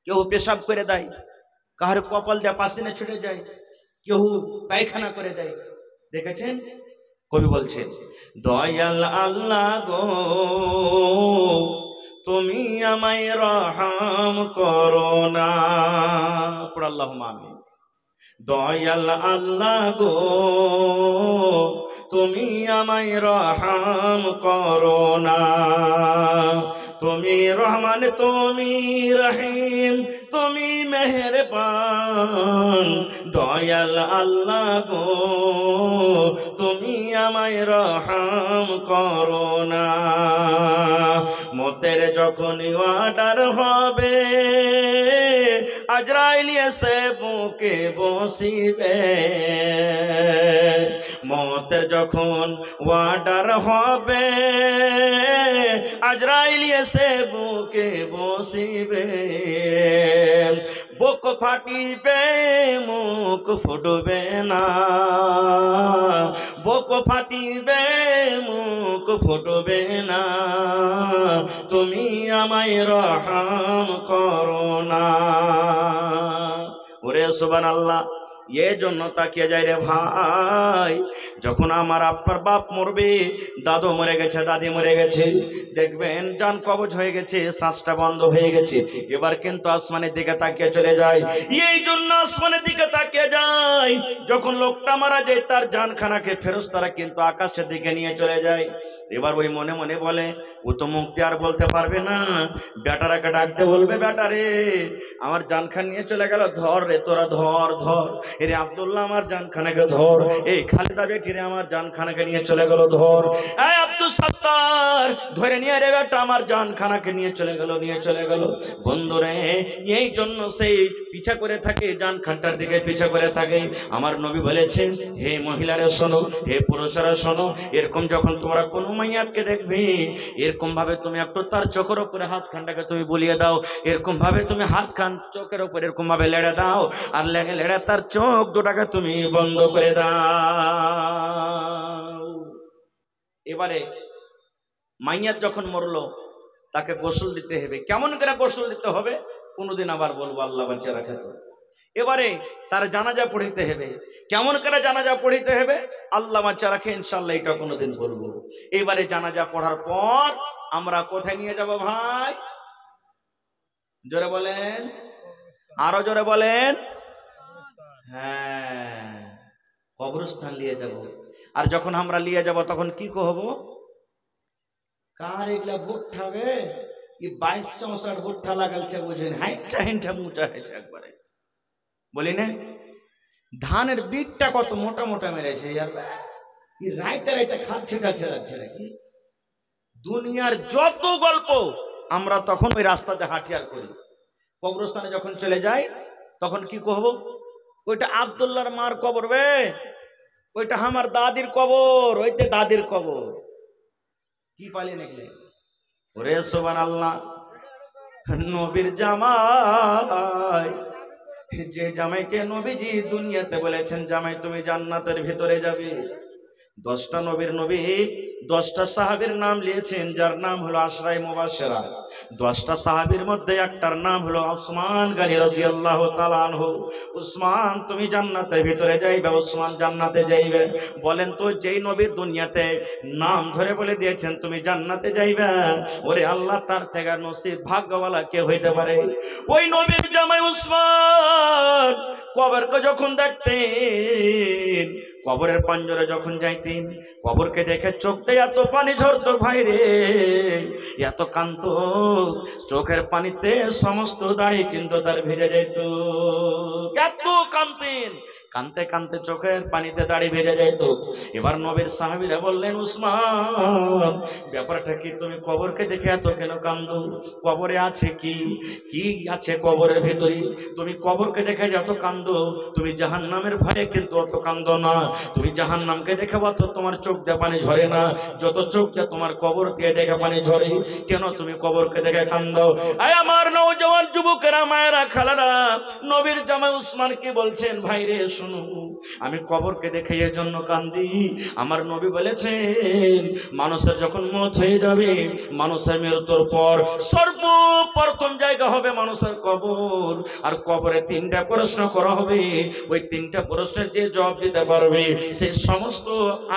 কেউ পেশাব করে দেয়, কাহার কপাল দেয় পাশিনে ছুটে যায়, কেউ পায়খানা করে দেয়। দেখেছেন? কবি বলছেন, দয়াল আল্লাহ গো তুমি আমায় রহম করো না, পড় আল্লাহুম্মা আমিন। দয়াল আল্লাহ গো তুমি আমায় রহম করো না, তুমি রহমান, তুমি রহিম, তুমি মেহেরবান। দয়াল আল্লাহ গো তুমি আমায় রহম করো না। মতের যখন অর্ডার হবে আজরাইল এসে বুকে বসিবে, মতের যখন অর্ডার হবে আজরাইল এসে বুকে বসিবে, বুক ফাটিবে মুখ ফুটবে না, বুক ফাটিবে মুখ ফুটবে না, তুমি আমায় রহম করো না। ওরে সুবহানাল্লাহ, এই জন্য তাকিয়ে যায় রে ভাই, যখন আমার আপনার বাপ মরবে, দাদু মরে গেছে, দাদি মরে গেছে, দেখবেন জান কবজ হয়ে গেছে, শ্বাসটা বন্ধ হয়ে গেছে, এবার কিন্তু আসমানের দিকে তাকিয়ে চলে যায়। এই জন্য আসমানের দিকে তাকিয়ে যায়, যখন লোকটা মারা যায় তার জানখানাকে ফেরেশতারা কিন্তু আকাশের দিকে নিয়ে চলে যায়। এবার ওই মনে মনে বলে, ও তো মুক্তি আর বলতে পারবে না, বেটারাকে ডাকতে বলবে, বেটা রে আমার জানখান নিয়ে চলে গেল, ধর রে তোরা, ধর ধর, এরে আব্দুল্লাহ আমার জানখানাকে ধর, এই খালেদা বেটি রে আমার জানখানাকে নিয়ে চলে গেল, ধর, এই আব্দুল সত্তার ধরে নিয়ে রে বেটা আমার জানখানাকে নিয়ে চলে গেল, নিয়ে চলে গেল। বন্ধুরে, এই জন্য সেই পিছা করে থাকে, জানখানটার দিকে পিছা করে থাকে। আমার নবী বলেছেন, হে মহিলারা শোনো, হে পুরুষেরা শোনো, এরকম যখন তোমরা কোনো মাইয়াতকে দেখবে, এরকম ভাবে তুমি একটু তার চোখের উপরে হাত খানটাকে তুমি বুলিয়ে দাও, এরকম ভাবে তুমি হাত খান চোখের উপরে এরকম ভাবে লেড়ে দাও, আর লেগে লেড়ে তার চোখ দুটাকে তুমি বন্ধ করে দাও। এবারে মাইয়াত যখন মরলো, তাকে গোসল দিতে হবে। কেমন করে গোসল দিতে হবে কোনোদিন আবার বলবো, আল্লাহ বাঁচিয়ে রাখে তো। এবারে তার জানাজা পড়িতে হবে। কেমন করে জানাজা পড়িতে হবে আল্লাহ বাঁচিয়ে রাখে, ইনশাআল্লাহ এটা কোনোদিন বলবো। এবারে জানাজা পড়ার পর আমরা কোথায় নিয়ে যাব ভাই? জোরে বলেন, আরো জোরে বলেন। হ্যাঁ, কবরস্থান নিয়ে যাব। আর যখন আমরা নিয়ে যাব তখন কি কহব? কার এগুলা ভুট্টা হবে, কি 22-64 ভুট্টা লাগালছে বুঝেন, হাইটা হাইটা মুচা হয়েছে একবারে, বলি না? ধানের বীজটা কত মোটা মোটা মেরেছে, রাইতে রাইতে খাচ্ছে টাচ্ছে রাখছে নাকি। দুনিয়ার যত গল্প আমরা তখন ওই রাস্তাতে হাঁটিয়ার করি। কবরস্থানে যখন চলে যাই তখন কি কহব? ওইটা আব্দুল্লাহর মার কবর বে, ওইটা আমার দাদির কবর, ওইটা দাদির কবর। কি পালিয়ে নিকলে? ওরে সুবহানাল্লাহ, নবীর জামাই, যে জামাইকে নবীজি দুনিয়াতে বলেছেন জামাই তুমি জান্নাতের ভিতরে যাবে, 10টা নবীর নবী 10টা সাহাবীর নাম লিয়েছেন, যার নাম হলো আশরায়ে মুবাশশিরা। 10টা সাহাবীর মধ্যে একটার নাম হলো ওসমান গনি রাদিয়াল্লাহু তাআলা আনহু। ওসমান তুমি জান্নাতের ভিতরে যাইবে, ওসমান জান্নাতে যাইবে। বলেন তো যেই নবী দুনিয়াতে নাম ধরে বলে দিয়েছেন তুমি জান্নাতে যাইবে, ওরে আল্লাহ তার থেকে নসিব ভাগ্যওয়ালা কে হইতে পারে? ওই নবীর জামাই ওসমান কবরকে যখন দেখতেন, কবরের পাঞ্জরে যখন যাইতেন, কবরকে দেখে চোখতে এত পানি ঝরতো ভাই রে, এত কান্ত, চোখের পানিতে সমস্ত দাড়ি কিন্তু তার ভিজে যেত। এত কানতেন, কানতে কানতে চোখের পানিতে দাড়ি ভেজে যেত। এবার নবীর সাহাবীরা বললেন, উসমান ব্যাপারটা কি, তুমি কবরকে দেখে এত কেন কান্দো? কবরে আছে কি, কি আছে কবরের ভিতরে? তুমি কবরকে দেখে যত কান্দো, তুমি জাহান্নামের ভয়ে কিন্তু অত কান্দো না। তুমি জাহান্নামকে দেখে অত তোমার চোখ দিয়ে পানি ঝরে না, যত চোখ দিয়ে তোমার কবর দিয়ে দেখে পানি ঝরে। কেন তুমি কবরকে দেখে কান্দো? আয় আমার নওজওয়ান যুবকেরা, মায়েরা, খালারা, নবীর জামাই উসমান কি বলছেন? ভাই রে শুনো, আমি কবরকে দেখে এর জন্য কান্দি। আমার নবী বলেছেন মানুষের যখন মওত হয়ে যাবে, মানুষের মৃত্যুর পর সর্বপ্রথম জায়গা হবে মানুষের কবর। আর কবরে 3টা প্রশ্ন করা হবে, ওই 3টা প্রশ্নের যে জবাব দিতে পারবে সে সমস্ত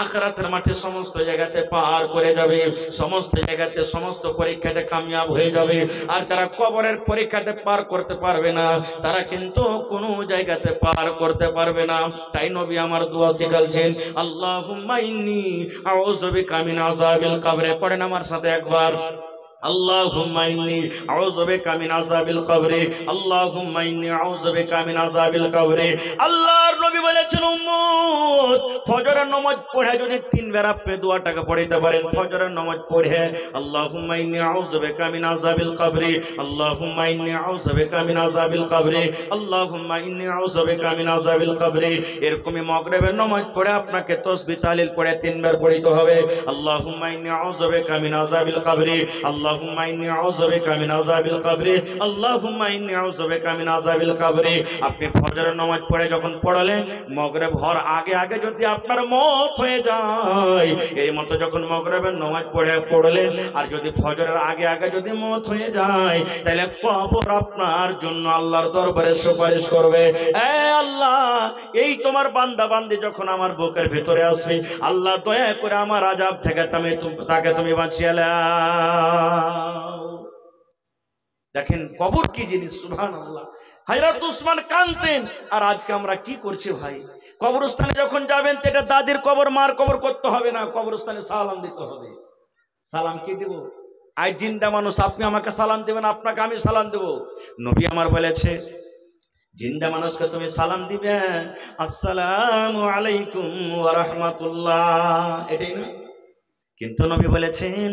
আখিরাতের মাঠে সমস্ত জায়গাতে পার করে যাবে, সমস্ত জায়গাতে সমস্ত পরীক্ষাতে কামিয়াব হয়ে যাবে। আর যারা কবরের পরীক্ষাতে পার করতে পারবে না, তারা কিন্তু কোনো জায়গাতে পার করতে পারবে না। তাই নবী আমার দোয়া শিখালছেন, আল্লাহুম্মা ইন্নী আউযু বিকা মিন আযাবিল কবরে। পড়েন আমার সাথে একবার, আল্লাহুম্মা ইন্নী আউযু বিকা মিন আযাবিল কবরে, আল্লাহুম্মা ইন্নী আউযু বিকা মিন আযাবিল কবরে। আল্লাহর নবী বলেছেন, উম্মত ফজরের নামাজ পড়ে যদি 3 বার আপনি দোয়াটাকে পড়তে পারেন, ফজরের নামাজ পড়ে আল্লাহুম্মা ইন্নী আউযু বিকা মিন আযাবিল কবরে, আল্লাহুম্মা ইন্নী আউযু বিকা মিন আযাবিল কবরে, আল্লাহুম্মা ইন্নী আউযু বিকা মিন আযাবিল কবরে। এরকমই মাগরিবের নামাজ পড়ে আপনাকে তাসবিহ তাহলিল পড়ে 3 বার পড়তে হবে, আল্লাহুম্মা ইন্নী আউযু বিকা মিন আযাবিল কবরে, আল্লাহুম্মা ইন্নী আউযু বিকা মিন আযাবিল কবরে, আল্লাহুম্মা ইন্নী আউযু বিকা মিন আযাবিল কবরে। আপনি ফজরের নামাজ পড়ে যখন পড়লেন, মগরিব হওয়ার আগে আগে যদি আপনার মওত হয়ে যায়, এই মতো যখন মগরিবের নামাজ পড়লেন আর যদি ফজরের আগে আগে যদি মওত হয়ে যায়, তাহলে কবর আপনার জন্য আল্লাহর দরবারে সুপারিশ করবে, এ আল্লাহ, এই তোমার বান্দা বান্দি যখন আমার বুকের ভিতরে আসবে, আল্লাহ দয়া করে আমার আযাব থেকে তাকে তুমি বাঁচিয়ে নাও। দেখেন কবর কি জিনিস, সুবহানাল্লাহ। হযরত উসমান কাঁদতেন, আর আজকে আমরা কি করছি ভাই? কবরস্থানে যখন যাবেন তো এটা দাদির কবর মার কবর করতে হবে না, কবরস্থানে সালাম দিতে হবে। সালাম কি দেব? আজ জিন্দা মানুষ, আপনি আমাকে সালাম দেবেন, আপনাকে আমি সালাম দেব। নবী আমার বলেছে জিন্দা মানুষকে তুমি সালাম দিবে, আসসালামু আলাইকুম ওয়া রাহমাতুল্লাহ, এটাই না? কিন্তু নবী বলেছেন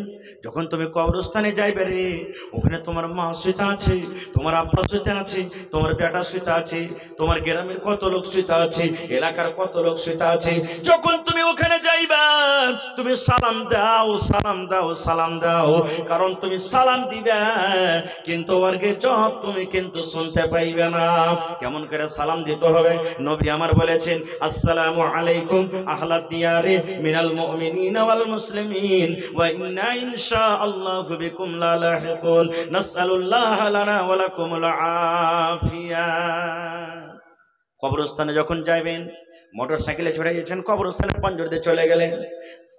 যখন তুমি কবরস্থানে যাইবে রে, ওখানে তোমার মা শুইতে আছে, তোমার আব্বা শুইতে আছে, তোমার বেটা শুইতে আছে, তোমার গ্রামের কত লোক শুইতে আছে, এলাকার কত লোক শুইতে আছে। যখন তুমি ওখানে যাইবা তুমি সালাম দাও, সালাম দাও, সালাম দাও, কারণ তুমি সালাম দিবে কিন্তু ওরকে জবাব তুমি কিন্তু শুনতে পাইবে না। কেমন করে সালাম দিতে হবে? নবী আমার বলেছেন আসসালামু আলাইকুম আহলাদ দিয়ারে মিনাল মুমিনিনা ওয়াল মুসলিমিন ওয়া ইন্না ইনশাআল্লাহু বিকুম লা লাহিকুন নাসআলুল্লাহ লানা ওয়া লাকুমুল আফিয়া। কবরস্থানে যখন যাবেন, মোটরসাইকেলে চড়ে গেছেন, কবরস্থানের পাঞ্জরে চলে গেলেন,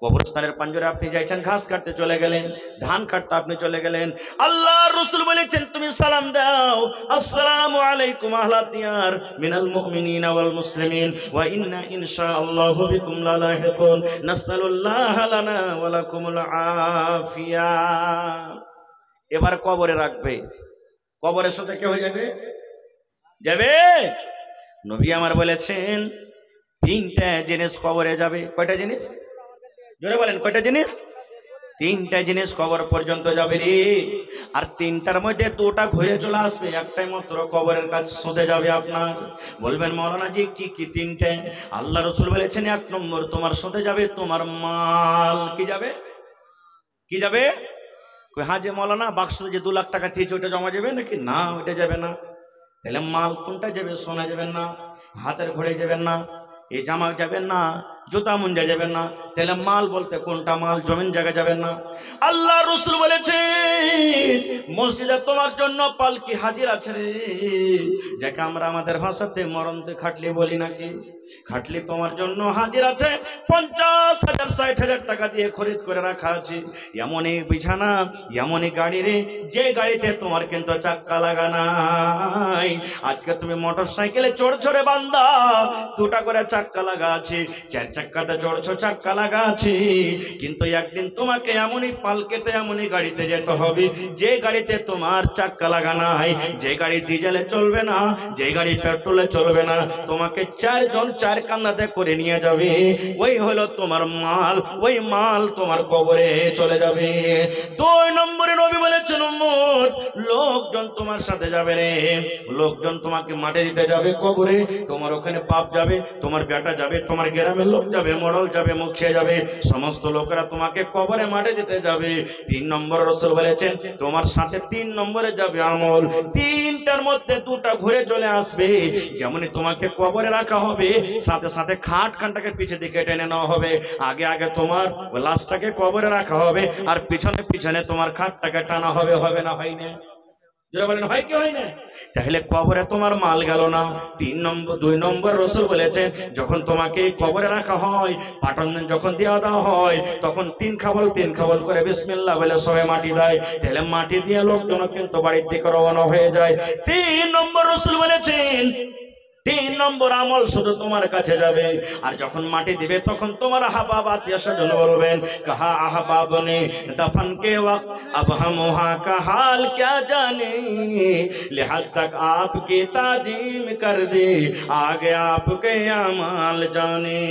কবরস্থানের পাঞ্জরে আপনি যাইছেন, ঘাস কাটতে চলে গেলেন, ধান কাটতে আপনি চলে গেলেন, আল্লাহর রাসূল বলেছেন তুমি সালাম দাও, আসসালামু আলাইকুম আহলাদ দিয়ার মিনাল মুমিনিনা ওয়াল মুসলিমিন ওয়া ইন্না ইনশাআল্লাহু বিকুম লা লাহিকুন নাসআলুল্লাহ লানা ওয়া লাকুমুল আফিয়া। এবার কবরে রাখবে, কবরের সাথে কি হয়ে যাবে? যাবে। নবী আমার বলেছেন তিনটা জিনিস কবরে যাবে। কয়টা জিনিস? জোরে বলেন, কয়টা জিনিস? তিনটা জিনিস কবর পর্যন্ত যাবে রে। আর তিনটার মধ্যে দুটা ঘুরে চলে আসবে, একটাই মাত্র কবরের কাছে শুতে যাবে আপনার। বলবেন মাওলানা জি কি কি তিনটে? আল্লাহ রাসূল বলেছেন এক নম্বর তোমার শুতে যাবে তোমার মাল। কি যাবে? কি যাবে? হ্যাঁ যে মাওলানা বাক্সতে যে 2 লাখ টাকা দিয়েছে ওটা জমা যাবে নাকি? না, ওটা যাবে না। তাহলে মাল কোনটা যাবে? সোনা যাবেন না, হাতের ঘড়ি যাবেন না, এই জামা যাবেন না, জুতা মুঞ্জা যাবেন না। তাহলে মাল বলতে কোনটা? মাল জমিন জায়গা যাবেন না। আল্লাহ রাসূল বলেছেন মসজিদে তোমার জন্য পালকি হাজির আছে রে, যাকে আমরা আমাদের ভাষাতে মরণতে খাটলি বলি নাকি। খাটলি তোমার জন্য হাজির আছে, 50,000 60,000 টাকা দিয়ে খরিদ করে রাখা আছে। এমনই বিছানা, এমনই গাড়ি রে, যে গাড়িতে তোমার কিন্তু চাক্কা লাগা নাই। আজকে তুমি মোটর সাইকেলে চড়ছো রে বান্দা, 2টা করে চাক্কা লাগা আছে, 4 চাক্কাতে চড়ছো, চাক্কা লাগা আছে। কিন্তু একদিন তোমাকে এমনই পালকেতে, এমনই গাড়িতে যেতে হবে যে গাড়িতে তোমার চাক্কা লাগা নাই, যে গাড়ি ডিজেলে চলবে না, যে গাড়ি পেট্রোলে চলবে না। তোমাকে 4 জন 4 কান্দাতে করে নিয়ে যাবে। ওই হলো তোমার মাল, ওই মাল তোমার কবরে চলে যাবে। 2 নম্বরে নবী বলেছেন উম্মত লোকজন তোমার সাথে যাবে রে, লোকজন তোমাকে মাটি দিতে যাবে কবরে। তোমার ওখানে বাপ যাবে, তোমার বেটা যাবে, তোমার গ্রামের লোক যাবে, মডল যাবে, মুখিয়া যাবে, সমস্ত লোকেরা তোমাকে কবরে মাটি দিতে যাবে। 3 নম্বর রাসূল বলেছেন তোমার সাথে 3 নম্বরে যাবে আমল। 3টার মধ্যে 2টা ঘুরে চলে আসবে। যেমনই তোমাকে কবরে রাখা হবে, সাথে সাথে খাটখানটাকে পিছে দিকে টেনে নেওয়া হবে। আগে আগে তোমার লাশটাকে কবরে রাখা হবে, আর পিছনে পিছনে তোমার খাটটাকে টানা হবে। হবে না? হয় না? বলেন হয় কি হয় না? তাহলে কবরে তোমার মাল গেল না। 2 নম্বর রাসূল বলেছেন যখন তোমাকে কবরে রাখা হয়, পাটন যখন দেওয়া হয়, তখন 3 খাবল করে বিসমিল্লাহ বলে সবে মাটি দেয়। তাহলে মাটি দিয়ে লোকজন কিন্তু বাড়ির দিকে রওনা হয়ে যায়। 3 নম্বর রাসূল বলেছেন 3 নম্বর আমল শুধু তোমার কাছে যাবে। আর যখন মাটি দিবে তখন তোমার আহবাব আত্মীয় স্বজন বলবেন কাহা আহবাব নে দফন के वक्त अब हम वहाँ का हाल क्या जाने, लिहाज तक आपकी ताजीम कर दे आगे आपके अमाल जाने।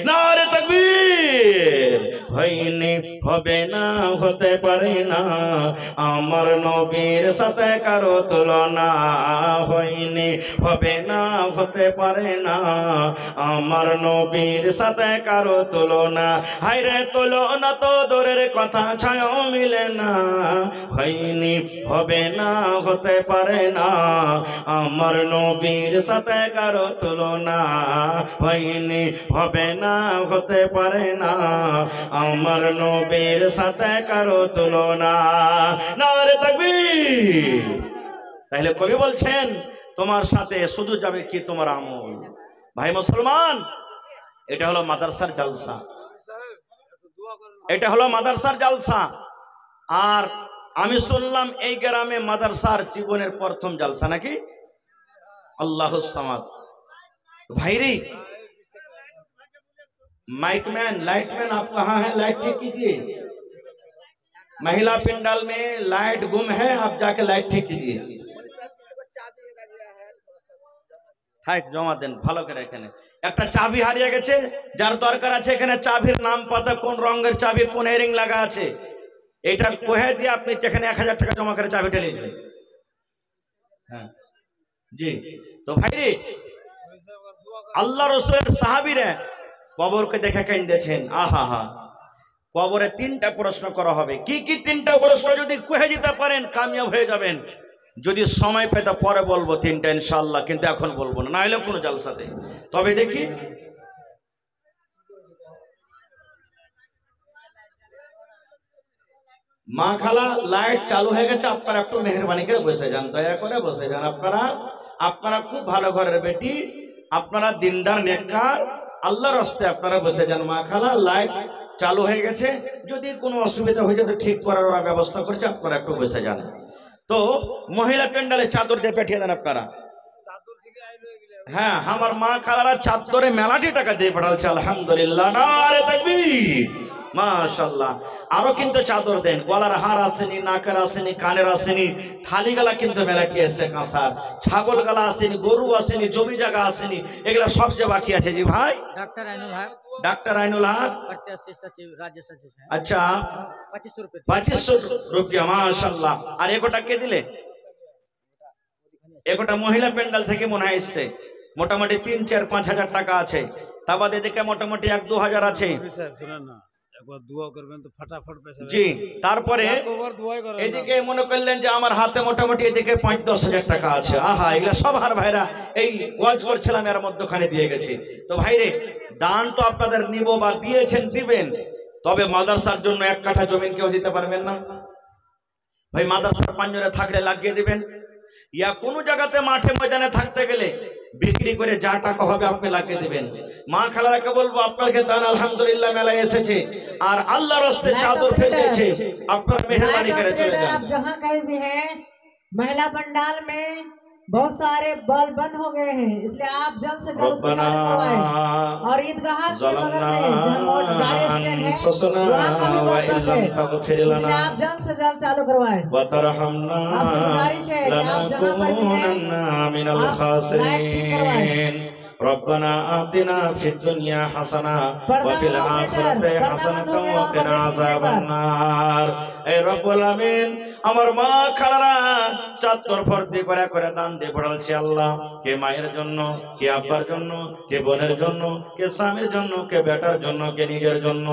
नारे तकबीर। হইনি হবে না, হতে পারে না আমার নবীর সাথে কারো তুলনা। হইনি হবে না, হতে পারে না, আমার নবীর সাথে কারো তুলনা, হায়রে তুলনা তো দূরের কথা, ছায়াও মিলে না, হয়নি হবে না হতে পারে না, আমার নবীর সাথে কারো তুলনা, হয়নি হবে না হতে পারে না, আমার নবীর সাথে কারো তুলনা। নারে তাকবীর। তাহলে কবি বলছেন তোমার সাথে শুধু যাবে কি তোমার আমল। ভাই মুসলমান, এটা হলো মাদ্রাসার জালসা, এটা হলো মাদ্রাসার জালসা। আর আমি শুনলাম এই গ্রামে মাদ্রাসার জীবনের প্রথম জালসা নাকি? আল্লাহুস সামাদ। भाईरी माइकमैन लाइटमैन आप कहाँ हैं? लाइट ठीक कीजिए। महिला पिंडाल में लाइट गुम है, आप जाके लाइट ठीक कीजिए। থাক জমা দেন ভালো করে। এখানে একটা চাবি হারিয়ে গেছে, যার দরকার আছে এখানে চাবির নাম পাতা, কোন রঙের চাবি, কোন এরিং লাগা আছে, এটা কহে দিয়ে আপনি যেখানে 1000 টাকা জমা করে চাবিটা নিয়ে যাবেন। হ্যাঁ জি। তো ভাইরে আল্লাহ রাসূলের সাহাবীরা কবরকে দেখে কাঁদেছেন। আহা হা, কবরে 3টা প্রশ্ন করা হবে। কি কি 3টা প্রশ্ন যদি কহে দিতে পারেন কামিয়াব হয়ে যাবেন। যদি সময় পেতে পরে বলবো 3টা ইনশাআল্লাহ, কিন্তু এখন বলবো না, না হলে কোনো জালসাতে। তবে দেখি মা খালা লাইট চালু হয়ে গেছে, আপনারা একটু মেহেরবানি করে বসে যান, দয়া করে বসে যান। আপনারা খুব ভালো ঘরের বেটি, আপনারা দিনদার নেককার, আল্লাহর রাস্তায় আপনারা বসে যান। মা খালা লাইট চালু হয়ে গেছে, যদি কোনো অসুবিধা হয়ে যায় ঠিক করার ওরা ব্যবস্থা করছে, আপনারা একটু বসে যান। তো মহিলা প্যান্ডালে চাদর দিয়ে পাঠিয়ে দেন আপনারা। হ্যাঁ, আমার মা খালারা চাদরে মেলাটি টাকা দিয়ে পাঠাচ্ছে, আলহামদুলিল্লাহ, নারে তাকবীর, মাশাআল্লাহ। আরো কিন্তু চাদর দেন, গলার হার আসেনি, নাকের আসেনি, কানের আসেনি, থালি গালা কিন্তু মেলাটি এসছে কাঁসার, ছাগল গালা আসেনি, গরু আসেনি, জমি জায়গা আসেনি, এগুলা সব যে বাকি আছে। জি ভাই, डॉक्टर आइनुल हक सचिव राज्य सचिव। अच्छा 2500 रुपया माशाल्लाह। আর একটা কে দিলে? একটা মহিলা প্যান্ডেল থেকে মনে হয় এসছে, মোটামুটি 3, 4, 5 হাজার টাকা আছে। তা বাদে এদিকে মোটামুটি 1-2 হাজার আছে। শুনুন না, একবার দোয়া করবেন তো फटाफट পয়সা। জি, তারপরে এদিকে মনে করলেন যে আমার হাতে মোটামুটি এদিকে 5-10 হাজার টাকা আছে। আহা, এগুলা সব হার ভাইরা এই ওয়াজ করছিলাম এর মধ্যখানে দিয়ে গেছি। তো ভাইরে, দান তো আপনাদের নিব বা দিয়েছেন দিবেন, তবে মাদ্রাসার জন্য 1 কাঠা জমি কেউ দিতে পারবেন না ভাই। মাদ্রাসার পাঞ্জরে থাকলে লাগিয়ে দিবেন, ইয়া কোন জায়গাতে মাঠে ময়দানে থাকতে গেলে বিক্রি করে যা টাকা হবে আপনি লাগিয়ে দিবেন। মা খালারাকে বলবো আপনাকে দান আলহামদুলিল্লাহ মেলায় এসেছে, আর আল্লাহর রাস্তায় চাদর ফেলেছে, আপনারা মেহেরবানি করে চলে যান। आप जहां कहीं भी हैं, महिला पंडाल में बहुत सारे बल्ब बंद हो गए हैं, इसलिए आप जल्द से जल्द उसको चालू करवाएं। और ईदगाह के बगल में जहां गाड़ी स्टैंड है, वहां का भी बल्ब बंद है, इसलिए आप जल्द से जल्द चालू करवाएं। आपसे गुजारिश है कि आप जहां पर भी हैं, लाइट ठीक करवाएं। ربنا آتنا في الدنيا حسنة وفي الآخرة حسنة وقنا عذاب النار। اے رب العالمین, আমার মা খালারা চাদর ভর্তি করে করে দান দিয়ে পড়ালছে আল্লাহ। কে মায়ের জন্য, কে আব্বার জন্য, কে বোনের জন্য, কে স্বামীর জন্য, কে বেটার জন্য, কে নিজের জন্য।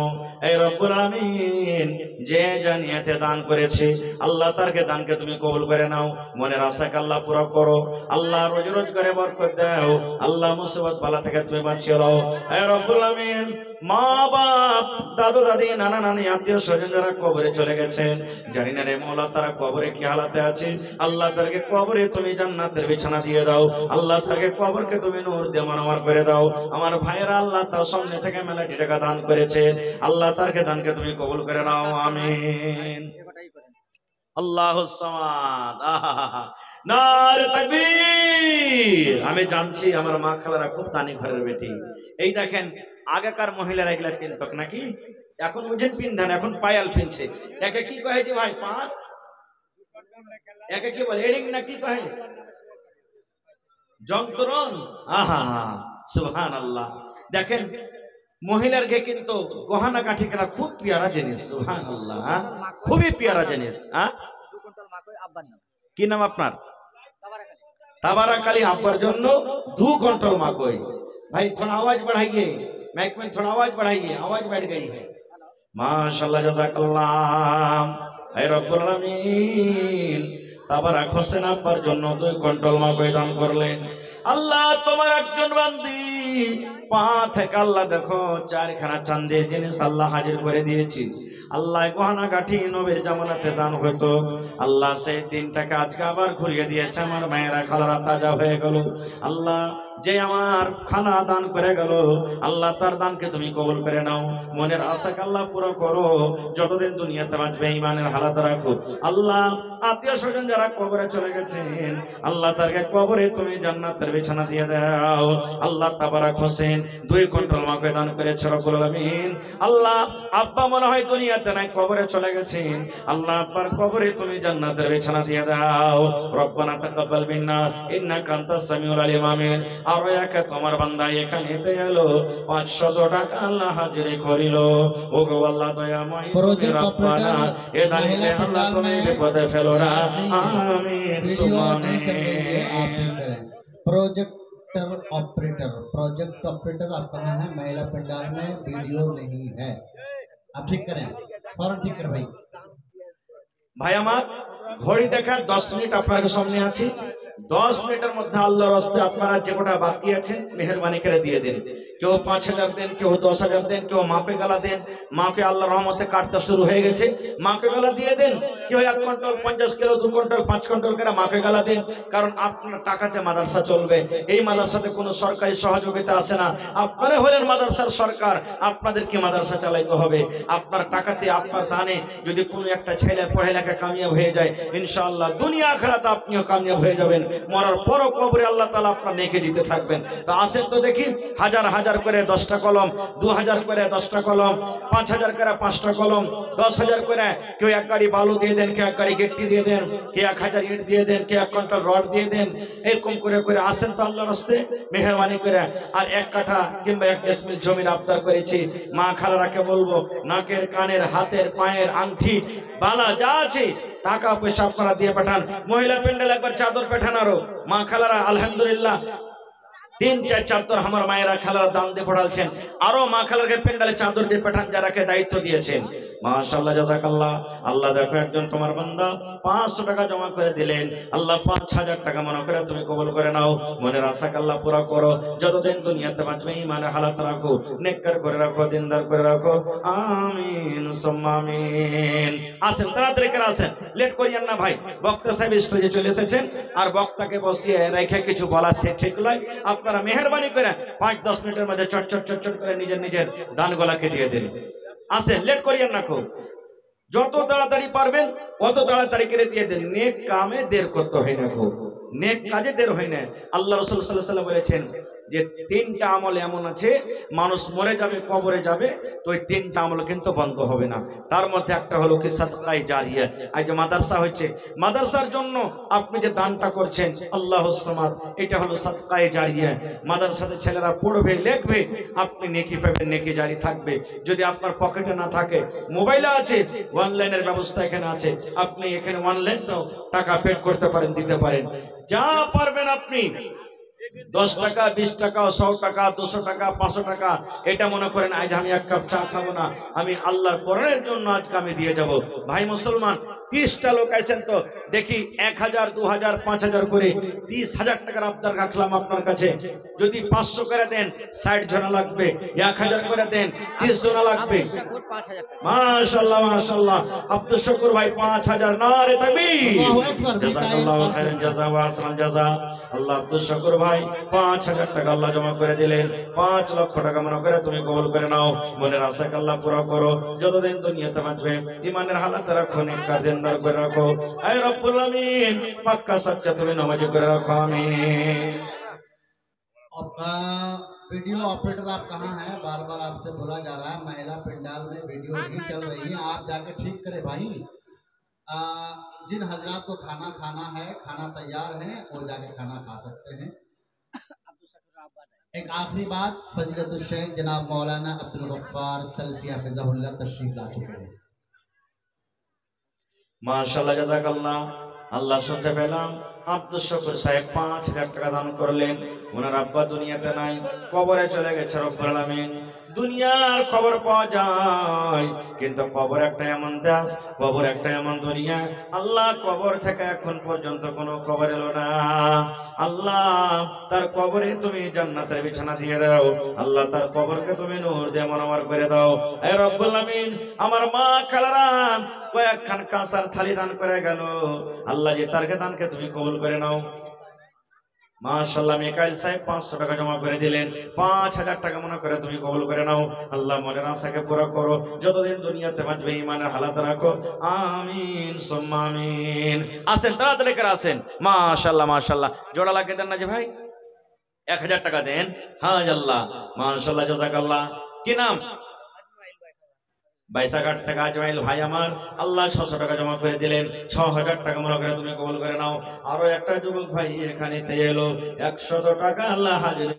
এই রব্বুল আলামিন যে জানিয়াতে দান করেছে আল্লাহ তারকে দানকে তুমি কবুল করে নাও, মনের আশাকে আল্লাহ পুরো করো, আল্লাহ রোজ রোজ করে বরকত দাও, আল্লাহ মুসিবত বালা থেকে তুমি বাঁচিয়ে নাও। এই রব্বুল আলামিন মা বাপ, দাদু দাদি, নানা নানি, আত্মীয় স্বজন যারা কবরে চলে গেছেন, জানি না রে মওলা তারা কবরে কি হালাতে আছে, আল্লাহ তারকে কবরে তুমি জান্নাতের বিছানা দিয়ে দাও, আল্লাহ তারকে কবরকে তুমি নূর দিয়ে মানমার করে দাও। আমার ভাইয়েরা আল্লাহ তার সামনে থেকে মেলাটি টাকা দান করেছে, আল্লাহ তারকে দানকে তুমি কবুল করে নাও, আমিন। আল্লাহুস সামাদ। আহা, নারে তাকবীর। আমি জানছি আমার মা খালারা খুব দানি ঘরের বেটি। এই দেখেন আগেকার মহিলারা এগুলা পিনতক নাকি, এখন বুঝেন পিনধান, এখন পায়াল পিনছে। একে কি কহে যে ভাই পাঁচ, একে কি বলে এডিং না কি কহে, যন্ত্রণ। আহা সুবহানাল্লাহ। দেখেন মহিলারকে কিন্তু গহনা কাঠি খেলা খুব পিয়ারা জিনিস, সুবহানাল্লাহ, খুবই পিয়ারা জিনিস। কি নাম আপনার? ताबारा काली आपर जन्नो 2 कंट्रोल मा कोई भाई थोड़ा आवाज बढ़ाइए माइक में थोड़ा आवाज बढ़ाइए आवाज बैठ गई है माशाल्लाह जज़ाकल्लाह ऐ रब्बुल आलामीन ताबारा হোসেন আপার জন্য 2 कंट्रोल मा कोई दान করলেন আল্লাহ তোমার একজন বান্দি পা থেকে আল্লাহ দেখো 4 খানা চাঁদের জিনিস আল্লাহ হাজির করে দিয়েছি আল্লাহ গহনা গাঠি নবীর জামানাতে দান হতো আল্লাহ সেই দিনটাকে আজকে আবার ঘুরিয়ে দিয়েছে আমার মায়েরা খালারা তাজা হয়ে গেল আল্লাহ যে আমার খানা দান করে গেল আল্লাহ তার দানকে তুমি কবুল করে নাও মনের আশাকে আল্লাহ পুরো করো যতদিন দুনিয়াতে বাঁচবে ঈমানের হালাত রাখো আল্লাহ আত্মীয় স্বজন যারা কবরে চলে গেছেন আল্লাহ তারকে কবরে তুমি জান্নাতের বিছানা দিয়ে দাও আল্লাহ তাবারাক হোসেন 2 কন্ট্রোল মাকে দান করেছে রব্বুল আলামিন আল্লাহ আব্বা মনে হয় দুনিয়াতে নাই কবরে চলে গেছেন আল্লাহ আব্বার কবরে তুমি জান্নাতের বিছানা দিয়ে দাও রব্বানা তাকাব্বাল মিন্না ইন্নাকা আনতাস সামিউল আলিম আমিন আর একা তোমার বান্দা এখানে এলো 500 টাকা আল্লাহ হাজির করিল ওগো আল্লাহ দয়াময় তুমি রব্বানা এ দানিতে আল্লাহ তুমি বিপদে ফেলো না आमीन सुम्मा आमीन प्रोजेक्ट ऑपरेटर आप कहाँ हैं महिला पंडाल में वीडियो नहीं है आप ठीक करें फौरन ठीक कर भाई भाई আমার ঘড়ি দেখা 10 মিনিট আপনাদের সামনে আছে 10 মিনিটের মধ্যে আল্লাহর রাস্তায় আপনারা যে কোটা বাকি আছে মেহেরবানি করে দিয়ে দেন কেউ 5000 দেন কেউ 10000 দেন কেউ মাপে গালা দেন মাপে আল্লাহর রহমতে কাটতে শুরু হয়ে গেছে মাপে গালা দিয়ে দেন কেউ 1 কুইন্টাল 50 কিলো 2 কুইন্টাল 5 কুইন্টাল করে মাপে গালা দেন কারণ আপনার টাকাতে মাদ্রাসা চলবে এই মাদ্রাসাতে কোনো সরকারি সহযোগিতা আসে না আপনারা হলেন মাদ্রাসার সরকার আপনাদেরকে মাদ্রাসা চালাতে হবে আপনার টাকাতে আপনার দানে যদি কোনো একটা ছেলে পড়ালেখা কামিয়াব হয়ে যায় ইনশাআল্লাহ দুনিয়া আখিরাত আপনিও কামিয়াব হয়ে যাবেন মরার পরও কবরে আল্লাহ তাআলা আপনার নেকি দিতে থাকবেন তো আসেন তো দেখি হাজার হাজার করে 10টা কলম 2000 করে 10টা কলম 5000 করে 5টা কলম 10000 করে কেউ এক গাড়ি বালু দিয়ে দেন কেউ এক গাড়ি গিট্টি দিয়ে দেন কেউ 1000 ইট দিয়ে দেন কেউ 1 কুইন্টাল রড দিয়ে দেন এরকম করে করে আসেন তো আল্লাহর রাস্তায় মেহেরবানি করে আর 1 কাঠা কিংবা 1 ডিসমিল জমির আবদার করেছি মা খালারাকে বলবো নাকের কানের হাতের পায়ের আংটি বালা যা আছে টাকা পয়সা আপনারা দিয়ে পাঠান মহিলা প্যান্ডেল একবার চাদর পাঠানারও মা খালারা আলহামদুলিল্লাহ 3-4 চাদর আমার মায়েরা খালারা দান দিয়ে পাঠালছেন আরো মা খালারকে প্যান্ডেলে চাদর দিয়ে পাঠান যারাকে দায়িত্ব দিয়েছেন মাশাআল্লাহ জাযাকাল্লাহ আল্লাহ দেখো একজন তোমার বান্দা 500 টাকা জমা করে দিলেন আল্লাহ 5000 টাকা মনে করে তুমি কবুল করে নাও মনের আশাকে আল্লাহ পুরো করো যতদিন দুনিয়াতে বাঁচবে ঈমানের হালাত রাখো নেককার করে রাখো দিনদার করে রাখো আমিন সুম্মা আমিন আসেন তাড়াতাড়ি করে আসেন লেট করিয়েন না ভাই বক্তা সাহেব স্টেজে চলে এসেছেন আর বক্তাকে বসিয়ে রেখে কিছু বলা সে ঠিক নয় আপনারা মেহেরবানি করে 5-10 মিনিটের মধ্যে চট করে নিজের নিজের দানগুলোকে দিয়ে দেন আসেন লেট করিয়েন না খুব যত তাড়াতাড়ি পারবেন অত তাড়াতাড়ি করে দিয়ে দেন নেক কামে দের করতে হয় না খুব নেক কাজে দের হয় না আল্লাহ রাসূল সাল্লাল্লাহু আলাইহি ওয়াসাল্লাম বলেছেন যে 3টা আমল এমন আছে মানুষ মরে যাবে কবরে যাবে তো এই 3টা আমল কিন্তু বন্ধ হবে না তার মধ্যে একটা হলো কি সাদকায়ে জারিয়া এই যে মাদ্রাসা হচ্ছে মাদ্রাসার জন্য আপনি যে দানটা করছেন আল্লাহুস সামাদ এটা হলো সাদকায়ে জারিয়া মাদ্রাসাতে ছেলেরা পড়বে লিখবে আপনি নেকি পাবেন নেকি জারি থাকবে যদি আপনার পকেটে না থাকে মোবাইলে আছে অনলাইনের ব্যবস্থা এখানে আছে আপনি এখানে অনলাইন তো টাকা পেড করতে পারেন দিতে পারেন যা পারবেন আপনি 10 টাকা 20 টাকা 100 টাকা 200 টাকা 500 টাকা এটা মনে করেন আজ আমি এক কাপ চা খাবো না আমি আল্লাহর কোরআনের জন্য আজকে আমি দিয়ে যাব ভাই মুসলমান 30টা লোক আছেন তো দেখি 1000 2000 5000 করে 30000 টাকার আবদার রাখলাম আপনার কাছে যদি 500 করে দেন 60 জন লাগবে 1000 করে দেন 30 জন লাগবে মাশাআল্লাহ মাশাআল্লাহ আব্দুল শুকুর ভাই 5000 নারে তাকবীর জাযাকাল্লাহু খাইরান জাযা ওয়া আহসানাল জাযা আল্লাহ আব্দুল শুকুর ভাই 5000 টাকা আল্লাহ জমা করে দিলেন 5 লক্ষ টাকা মনে করে তুমি কবুল করে নাও মনের আশাকে আল্লাহ পুরো করো যতদিন দুনিয়াতে বাঁচবে ঈমানের হালাত রাখো নেককার দিনদার করে রাখো হে রব্বুল আমিন পাক্কা সচ্চা তুমি নামাজি করে রাখো আমিন वीडियो ऑपरेटर आप कहाँ हैं बार बार आपसे बोला जा रहा है महिला पंडाल में वीडियो नहीं चल रही है आप जाके ठीक करें भाई जिन हजरात को खाना खाना है खाना तैयार है वो जाके खाना खा सकते हैं एक आखिरी बात फजीलतुल शेख जनाब मौलाना अब्दुल गफ्फार सल्फी हाफिज़हुल्लाह तशरीफ ला चुके हैं माशाल्लाह জাযাকাল্লাহ আল্লাহ শুনতে পেলাম আব্দুল শকুর সাহেব 5,000 টাকা দান করলেন। ওনার আব্বা দুনিয়াতে নাই, কবরে চলে গেছে। রব্বুল আলামিন, দুনিয়ার খবর পাওয়া যায়, কিন্তু কবর একটা এমন দেশ, কবর একটা এমন দুনিয়া। আল্লাহ কবর থেকে এখন পর্যন্ত কোনো খবর এলো না। আল্লাহ তার কবরে তুমি জান্নাতের বিছানা দিয়ে দাও। আল্লাহ তার কবরকে তুমি নূর দিয়ে মনোমর করে দাও। এ রব্বুল আলামিন, আমার মা খালারা কয়েকখান কাঁসার থালি দান করে গেল। আল্লাহ যে তার দানকে তুমি কবুল করে নাও। মাশাআল্লাহ, মিকাইল সাহেব 500 টাকা জমা করে দিলেন। 5,000 টাকা মনে করে তুমি কবুল করে নাও। আল্লাহ মনের আশাকে পুরো করো, যতদিন দুনিয়াতে বাঁচবে ঈমানের হালাত রাখো। আমিন সুম্মা আমিন। আসেন তাড়াতাড়ি করে আসেন। মাশাআল্লাহ মাশাআল্লাহ, জোড়া লাগিয়ে দেন না যে ভাই, 1000 টাকা দেন। হ্যাঁ আল্লাহ, মাশাআল্লাহ, জাযাকাল্লাহ। কি নাম? বাইসাঘাট থেকে আজমাইল ভাই আমার, আল্লাহ 600 টাকা জমা করে দিলেন। 6,000 টাকা মনে করে তুমি কবুল করে নাও। আরো একটা যুবক ভাই এখানে এলো, 100 টাকা আল্লাহ হাজির